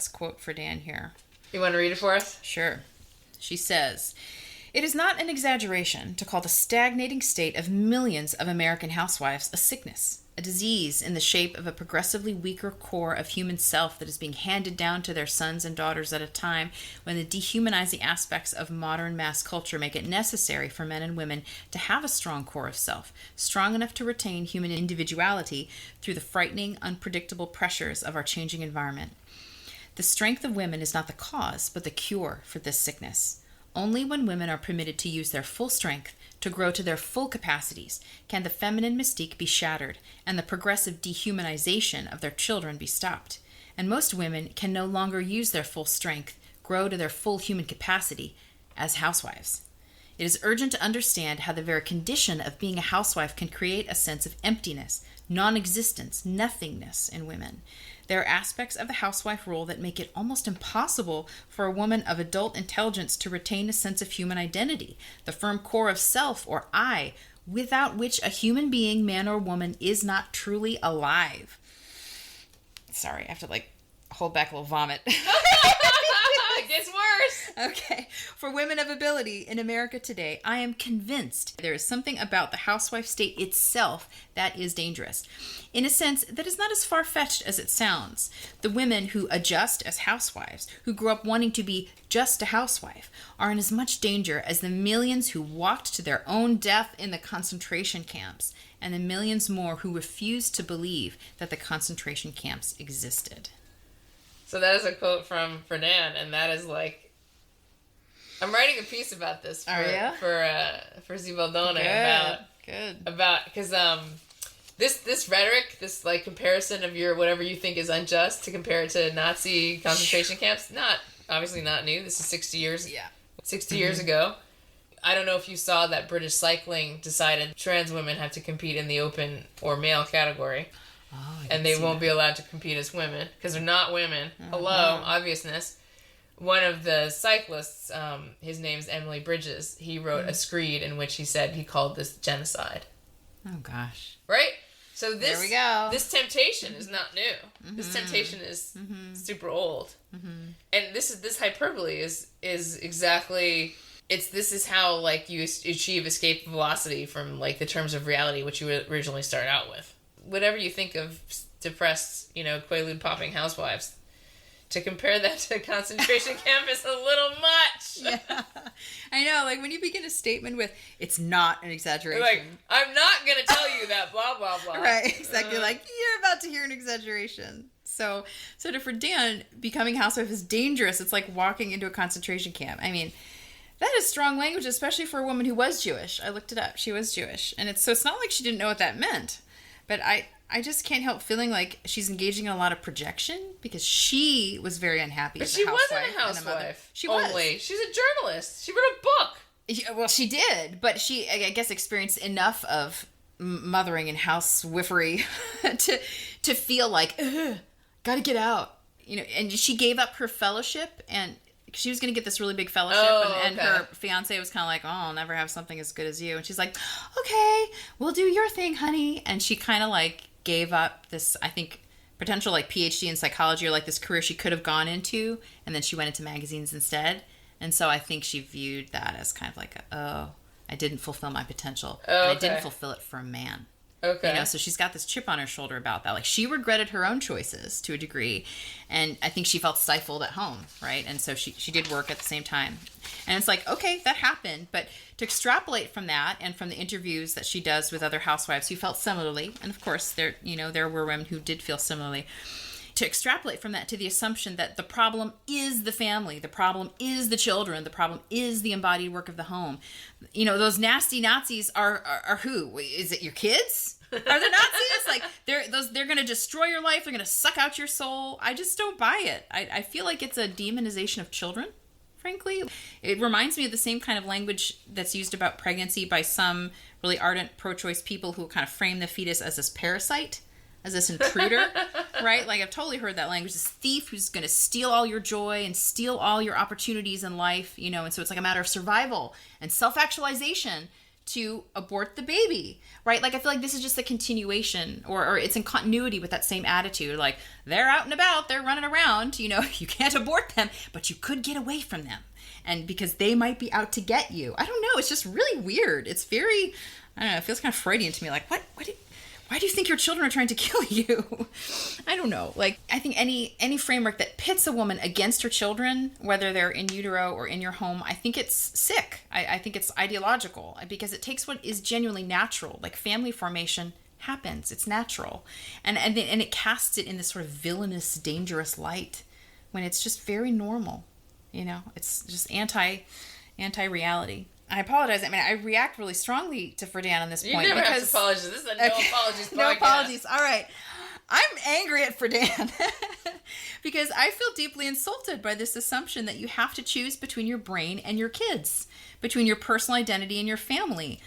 quote for Dan here. You want to read it for us? Sure. She says, "It is not an exaggeration to call the stagnating state of millions of American housewives a sickness, a disease in the shape of a progressively weaker core of human self that is being handed down to their sons and daughters at a time when the dehumanizing aspects of modern mass culture make it necessary for men and women to have a strong core of self, strong enough to retain human individuality through the frightening, unpredictable pressures of our changing environment. The strength of women is not the cause, but the cure for this sickness. Only when women are permitted to use their full strength, to grow to their full capacities, can the feminine mystique be shattered and the progressive dehumanization of their children be stopped. And most women can no longer use their full strength, grow to their full human capacity as housewives. It is urgent to understand how the very condition of being a housewife can create a sense of emptiness, non-existence, nothingness in women. There are aspects of the housewife role that make it almost impossible for a woman of adult intelligence to retain a sense of human identity, the firm core of self or I, without which a human being, man or woman, is not truly alive." Sorry, I have to hold back a little vomit. It gets worse. Okay. "For women of ability in America today, I am convinced there is something about the housewife state itself that is dangerous. In a sense that is not as far-fetched as it sounds. The women who adjust as housewives, who grow up wanting to be just a housewife, are in as much danger as the millions who walked to their own death in the concentration camps, and the millions more who refused to believe that the concentration camps existed." So that is a quote from Fernand, and that is I'm writing a piece about this for Zibaldone Good. about because This rhetoric, this like comparison of your whatever you think is unjust to compare it to Nazi concentration camps, obviously not new. This is 60 years. Yeah. 60 years ago. I don't know if you saw that British Cycling decided trans women have to compete in the open or male category. And they won't be allowed to compete as women because they're not women. Hello, obviousness. One of the cyclists, his name's Emily Bridges, he wrote a screed in which he called this genocide. Oh, gosh. Right? So this, there we go. This temptation is not new. This temptation is super old. And this hyperbole is exactly... This is how, like, you achieve escape velocity from, like, the terms of reality, which you originally start out with. Whatever you think of depressed, Quaalude popping housewives, to compare that to a concentration camp is a little much. Yeah. I know, like, when you begin a statement with, it's not an exaggeration. Like, I'm not going to tell you that, blah, blah, blah. Right, exactly. Like, you're about to hear an exaggeration. So for Dan, becoming a housewife is dangerous. It's like walking into a concentration camp. I mean... That is strong language, especially for a woman who was Jewish. I looked it up. She was Jewish. And it's not like she didn't know what that meant. But I just can't help feeling like she's engaging in a lot of projection because she was very unhappy as a housewife. But she wasn't a housewife. She was. Only. She's a journalist. She wrote a book. Yeah, well, she did. But she, I guess, experienced enough of mothering and housewifery to feel like, gotta get out. And she gave up her fellowship and... She was going to get this really big fellowship, and her fiance was kind of like, oh, I'll never have something as good as you. And she's like, okay, we'll do your thing, honey. And she kind of like gave up this, I think, potential like PhD in psychology or like this career she could have gone into. And then she went into magazines instead. And so I think she viewed that as kind of like, I didn't fulfill my potential. And I didn't fulfill it for a man. Okay. So she's got this chip on her shoulder about that. Like, she regretted her own choices to a degree, and I think she felt stifled at home, right? And so she did work at the same time. And it's like, okay, that happened, but to extrapolate from that and from the interviews that she does with other housewives who felt similarly, and of course there were women who did feel similarly, to extrapolate from that to the assumption that the problem is the family, the problem is the children, the problem is the embodied work of the home. Those nasty Nazis are who? Is it your kids? Are they Nazis? Like, they're going to destroy your life. They're going to suck out your soul. I just don't buy it. I feel like it's a demonization of children, frankly. It reminds me of the same kind of language that's used about pregnancy by some really ardent pro-choice people who kind of frame the fetus as this parasite, as this intruder, right? Like, I've totally heard that language. This thief who's going to steal all your joy and steal all your opportunities in life, and so it's like a matter of survival and self-actualization to abort the baby, right? Like, I feel like this is just a continuation, or it's in continuity with that same attitude. Like, they're out and about, they're running around, you can't abort them, but you could get away from them. And because they might be out to get you. I don't know, it's just really weird. It's very, I don't know, it feels kind of Freudian to me. Like, why do you think your children are trying to kill you? I don't know. Like, I think any framework that pits a woman against her children, whether they're in utero or in your home, I think it's sick. I think it's ideological because it takes what is genuinely natural. Like, family formation happens. It's natural. And it casts it in this sort of villainous, dangerous light when it's just very normal. It's just anti-reality. I apologize. I mean, I react really strongly to Friedan on this point. You never have to apologize. This is a no apologies podcast. No apologies. All right. I'm angry at Friedan because I feel deeply insulted by this assumption that you have to choose between your brain and your kids, between your personal identity and your family.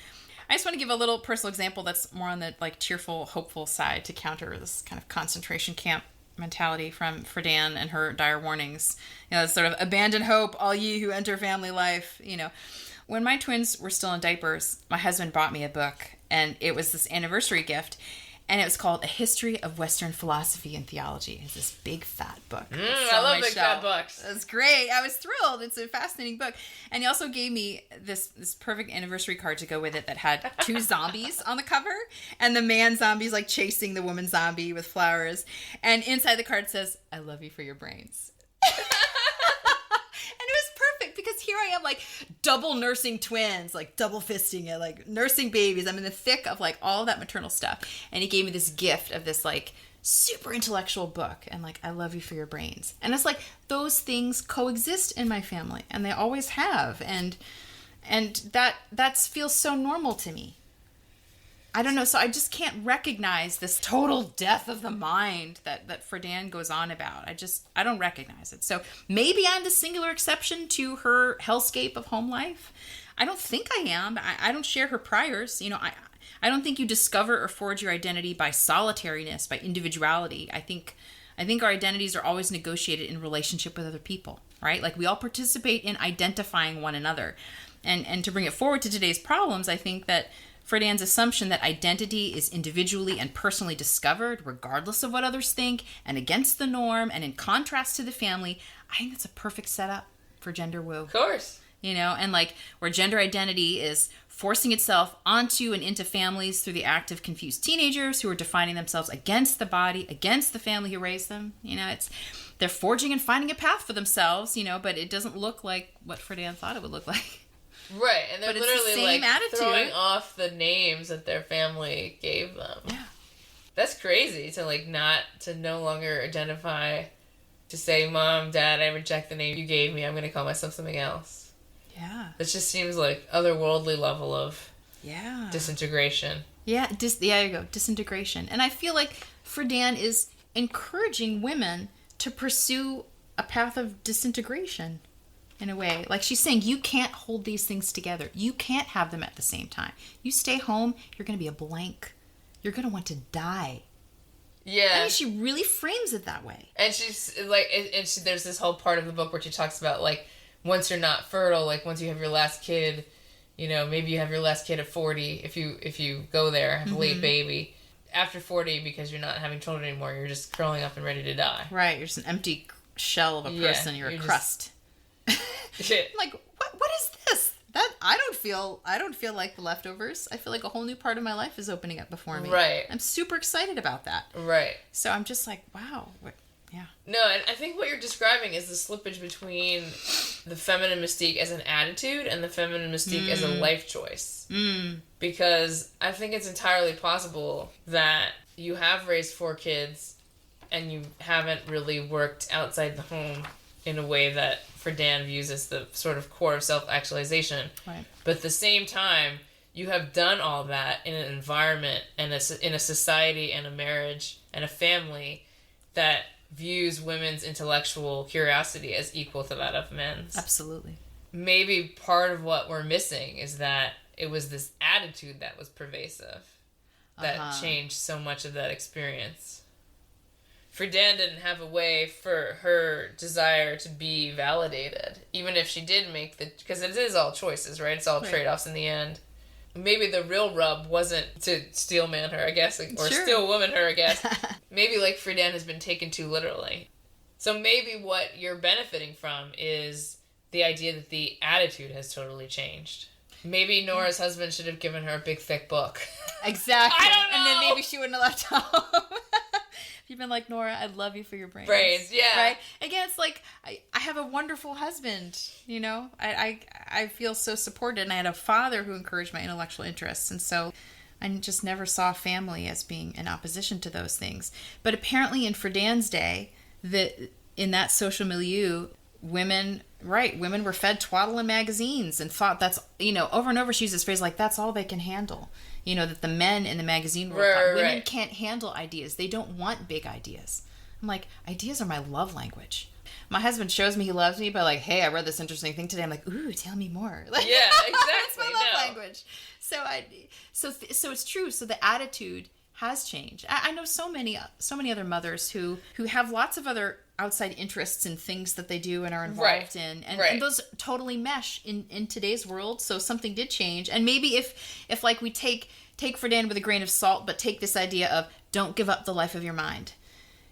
I just want to give a little personal example that's more on the cheerful, hopeful side to counter this kind of concentration camp mentality from Friedan and her dire warnings. It's sort of abandon hope, all ye who enter family life, When my twins were still in diapers, my husband bought me a book, and it was this anniversary gift, and it was called A History of Western Philosophy and Theology. It's this big, fat book. I love big, fat books. It was great. I was thrilled. It's a fascinating book. And he also gave me this perfect anniversary card to go with it that had 2 zombies on the cover, and the man zombie's chasing the woman zombie with flowers. And inside the card says, I love you for your brains. And it was perfect because here I am double nursing twins, double fisting it, nursing babies. I'm in the thick of all that maternal stuff. And he gave me this gift of this super intellectual book and I love you for your brains. And it's those things coexist in my family and they always have. And that feels so normal to me. I don't know. So I just can't recognize this total death of the mind that Friedan goes on about. I don't recognize it. So maybe I'm the singular exception to her hellscape of home life. I don't think I am. I don't share her priors. I don't think you discover or forge your identity by solitariness, by individuality. I think our identities are always negotiated in relationship with other people, right? Like we all participate in identifying one another. And to bring it forward to today's problems, I think that Friedan's assumption that identity is individually and personally discovered, regardless of what others think, and against the norm, and in contrast to the family, I think that's a perfect setup for gender woo. Of course. And like where gender identity is forcing itself onto and into families through the act of confused teenagers who are defining themselves against the body, against the family who raised them. They're forging and finding a path for themselves, but it doesn't look like what Friedan thought it would look like. Right, and they're literally attitude. Throwing off the names that their family gave them. Yeah. That's crazy to no longer identify, to say, Mom, Dad, I reject the name you gave me, I'm going to call myself something else. Yeah. It just seems like otherworldly level of disintegration. Yeah, there you go, disintegration. And I feel like Friedan is encouraging women to pursue a path of disintegration. In a way, like she's saying, you can't hold these things together. You can't have them at the same time. You stay home, you're going to be a blank. You're going to want to die. Yeah. I mean, she really frames it that way. And she's like, there's this whole part of the book where she talks about like, once you're not fertile, like once you have your last kid, maybe you have your last kid at 40. If you go there, have a late baby. After 40, because you're not having children anymore, you're just curling up and ready to die. Right. You're just an empty shell of a person. You're a crust. Like what is this? That I don't feel like the leftovers. I feel like a whole new part of my life is opening up before me. Right. I'm super excited about that. Right. So I'm just like, wow. Yeah. No, and I think what you're describing is the slippage between the feminine mystique as an attitude and the feminine mystique as a life choice. Because I think it's entirely possible that you have raised 4 kids and you haven't really worked outside the home in a way that Friedan views as the sort of core of self-actualization. Right. But at the same time, you have done all that in an environment and in a society and a marriage and a family that views women's intellectual curiosity as equal to that of men's. Absolutely. Maybe part of what we're missing is that it was this attitude that was pervasive that changed so much of that experience. Friedan didn't have a way for her desire to be validated, even if she did make because it is all choices, right? It's all trade-offs in the end. Maybe the real rub wasn't to steel man her, I guess, or steel woman her, I guess. Maybe like Friedan has been taken too literally. So maybe what you're benefiting from is the idea that the attitude has totally changed. Maybe Nora's husband should have given her a big thick book. Exactly. I don't know. And then maybe she wouldn't have left home. You've been like, Nora, I love you for your brains. Brains, yeah. Right? Again, it's like, I have a wonderful husband, I feel so supported, and I had a father who encouraged my intellectual interests, and so I just never saw family as being in opposition to those things. But apparently in Friedan's day, in that social milieu, women were fed twaddle in magazines and thought that's, over and over she used this phrase like, that's all they can handle. That the men in the magazine world thought women can't handle ideas. They don't want big ideas. I'm like, ideas are my love language. My husband shows me he loves me by like, hey, I read this interesting thing today. I'm like, ooh, tell me more. Like, yeah, exactly. That's my love language. So it's true. So the attitude has changed. I know so many other mothers who have lots of other outside interests in things that they do and are involved in, and those totally mesh in today's world. So something did change, and maybe if like we take Friedan with a grain of salt, but take this idea of don't give up the life of your mind,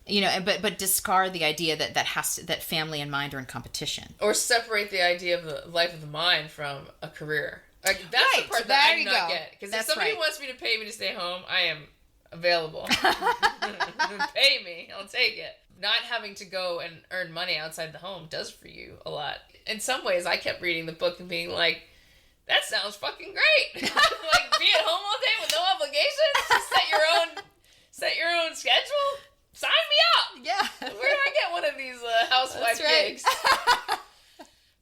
but discard the idea that family and mind are in competition, or separate the idea of the life of the mind from a career. Like that's the part that I do not get, because if somebody wants me to pay me to stay home, I am available. Pay me, I'll take it. Not having to go and earn money outside the home does for you a lot. In some ways, I kept reading the book and being like, that sounds fucking great. Like, be at home all day with no obligations? Just set your own schedule? Sign me up! Yeah. Where do I get one of these housewife gigs?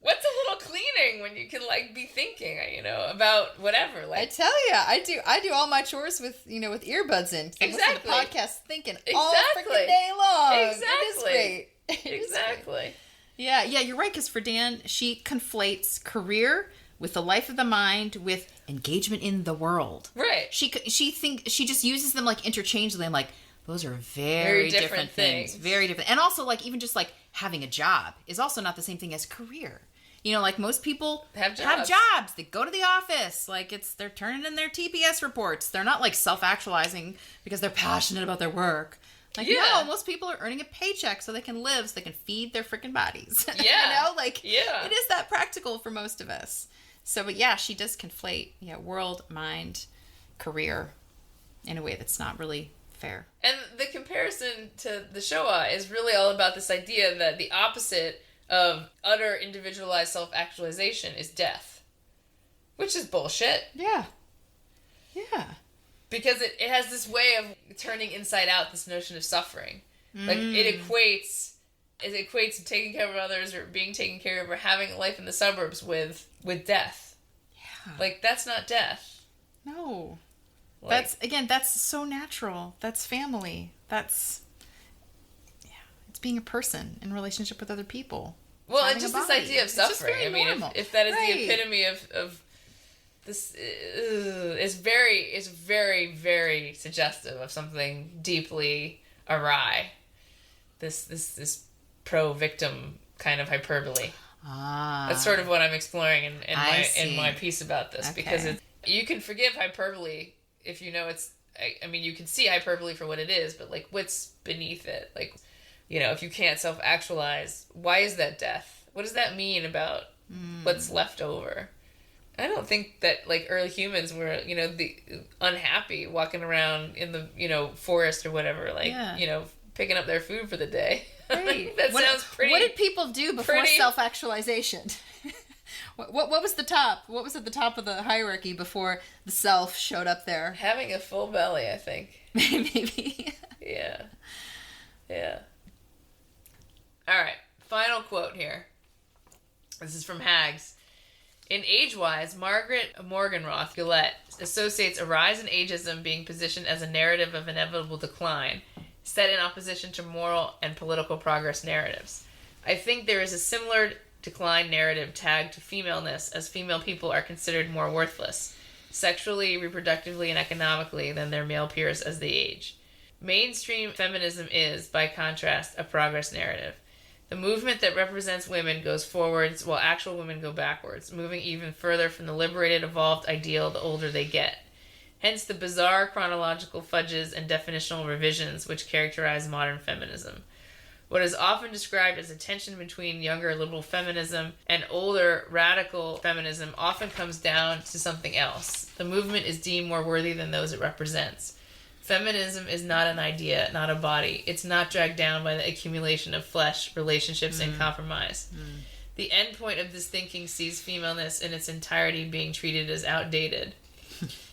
What's a little cleaning doing when you can like be thinking, about whatever. Like, I tell you, I do all my chores with with earbuds in. I listen to podcasts thinking all freaking day long. Exactly. It is great. Exactly. Yeah, you're right. Because for Dan, she conflates career with the life of the mind with engagement in the world. Right. She just uses them like interchangeably. I'm like, those are very different things. Very different. And also like even just like having a job is also not the same thing as career. Like most people have jobs. They go to the office. Like they're turning in their TPS reports. They're not like self-actualizing because they're passionate about their work. Like, no, most people are earning a paycheck so they can live, so they can feed their freaking bodies. Yeah. It is that practical for most of us. So, but yeah, she does conflate, world, mind, career in a way that's not really fair. And the comparison to the Shoah is really all about this idea that the opposite of utter individualized self-actualization is death. Which is bullshit. Yeah. Yeah. Because it has this way of turning inside out this notion of suffering. Like, it equates taking care of others or being taken care of or having a life in the suburbs with death. Yeah. Like, that's not death. No. Like, that's so natural. That's family. It's being a person in relationship with other people. Well, it's just this idea of suffering. I mean, if that is the epitome of this, is very, very suggestive of something deeply awry. This pro-victim kind of hyperbole. That's sort of what I'm exploring in my piece about this, because you can forgive hyperbole if you know it's. I mean, you can see hyperbole for what it is, but like, what's beneath it? Like, if you can't self-actualize, why is that death? What does that mean about what's left over? I don't think that like early humans were, the unhappy walking around in the, forest or whatever, like, picking up their food for the day. Right. Sounds pretty. What did people do before self-actualization? What was the top? What was at the top of the hierarchy before the self showed up there? Having a full belly, I think. Maybe. Yeah. All right. Final quote here. This is from Hags. In Age-Wise, Margaret Morgenroth Gillette associates a rise in ageism being positioned as a narrative of inevitable decline, set in opposition to moral and political progress narratives. I think there is a similar decline narrative tagged to femaleness, as female people are considered more worthless, sexually, reproductively, and economically than their male peers as they age. Mainstream feminism is, by contrast, a progress narrative. The movement that represents women goes forwards while actual women go backwards, moving even further from the liberated, evolved ideal the older they get. Hence the bizarre chronological fudges and definitional revisions which characterize modern feminism. What is often described as a tension between younger liberal feminism and older radical feminism often comes down to something else. The movement is deemed more worthy than those it represents. Feminism is not an idea, not a body. It's not dragged down by the accumulation of flesh, relationships, and compromise. The end point of this thinking sees femaleness in its entirety being treated as outdated.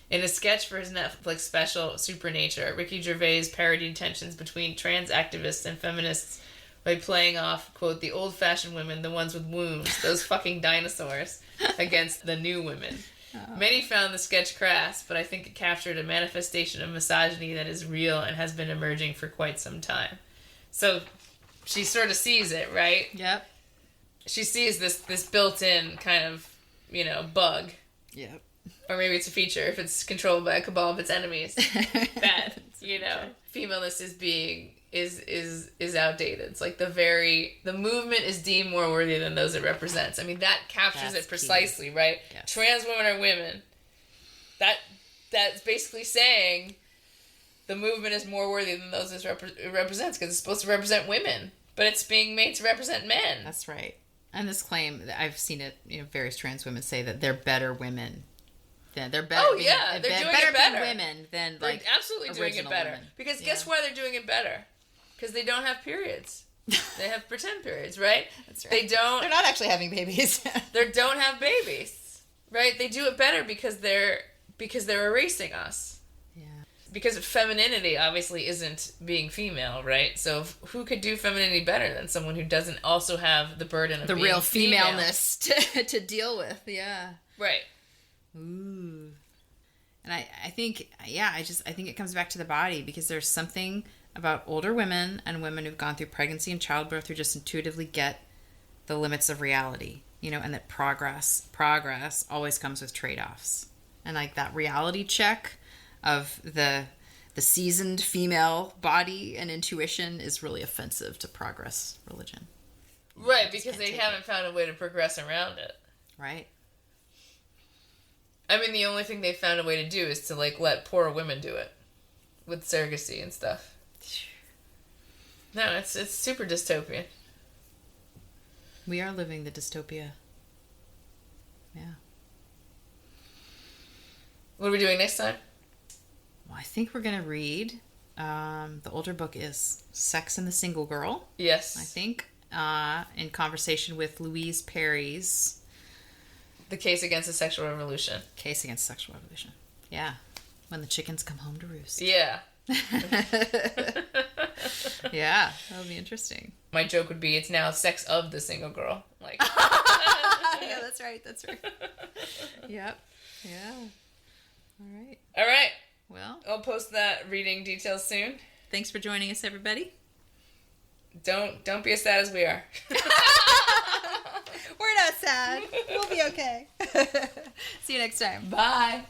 In a sketch for his Netflix special, Supernature, Ricky Gervais parodied tensions between trans activists and feminists by playing off, quote, the old-fashioned women, the ones with wounds, those fucking dinosaurs, against the new women. Many found the sketch crass, but I think it captured a manifestation of misogyny that is real and has been emerging for quite some time. So she sort of sees it, right? Yep. She sees this built-in kind of, bug. Yep. Or maybe it's a feature if it's controlled by a cabal of its enemies. That, femaleness is outdated. It's like the movement is deemed more worthy than those it represents. I mean, that captures it precisely, key. Right? Yes. Trans women are women. That's basically saying the movement is more worthy than those it represents, because it's supposed to represent women, but it's being made to represent men. That's right. And this claim, I've seen it, various trans women say that they're better women. They're better. Oh yeah, they're doing it better. Women than they're absolutely doing it better. Women. Because guess why they're doing it better? Because they don't have periods. They have pretend periods, right? That's right. They're not actually having babies. They don't have babies, right? They do it better because they're erasing us. Yeah. because femininity obviously isn't being female, right? So who could do femininity better than someone who doesn't also have the burden of the being real female. femaleness to deal with? Yeah. Right. Ooh. And I think it comes back to the body, because there's something about older women and women who've gone through pregnancy and childbirth who just intuitively get the limits of reality, and that progress always comes with trade-offs. And like that reality check of the seasoned female body and intuition is really offensive to progress religion. Right, because they haven't found a way to progress around it. Right. I mean, the only thing they've found a way to do is to, like, let poor women do it. With surrogacy and stuff. No, it's super dystopian. We are living the dystopia. Yeah. What are we doing next time? Well, I think we're going to read, the older book is Sex and the Single Girl. Yes. I think, in conversation with Louise Perry's The Case Against the Sexual Revolution. Case Against the Sexual Revolution. Yeah. When the chickens come home to roost. Yeah. Yeah, that'll be interesting. My joke would be, it's now Sex of the Single Girl. Like. Yeah, that's right. Yep. Yeah. All right. Well, I'll post that reading details soon. thanks for joining us, everybody. Don't be as sad as we are. We're not sad. We'll be okay. See you next time. Bye.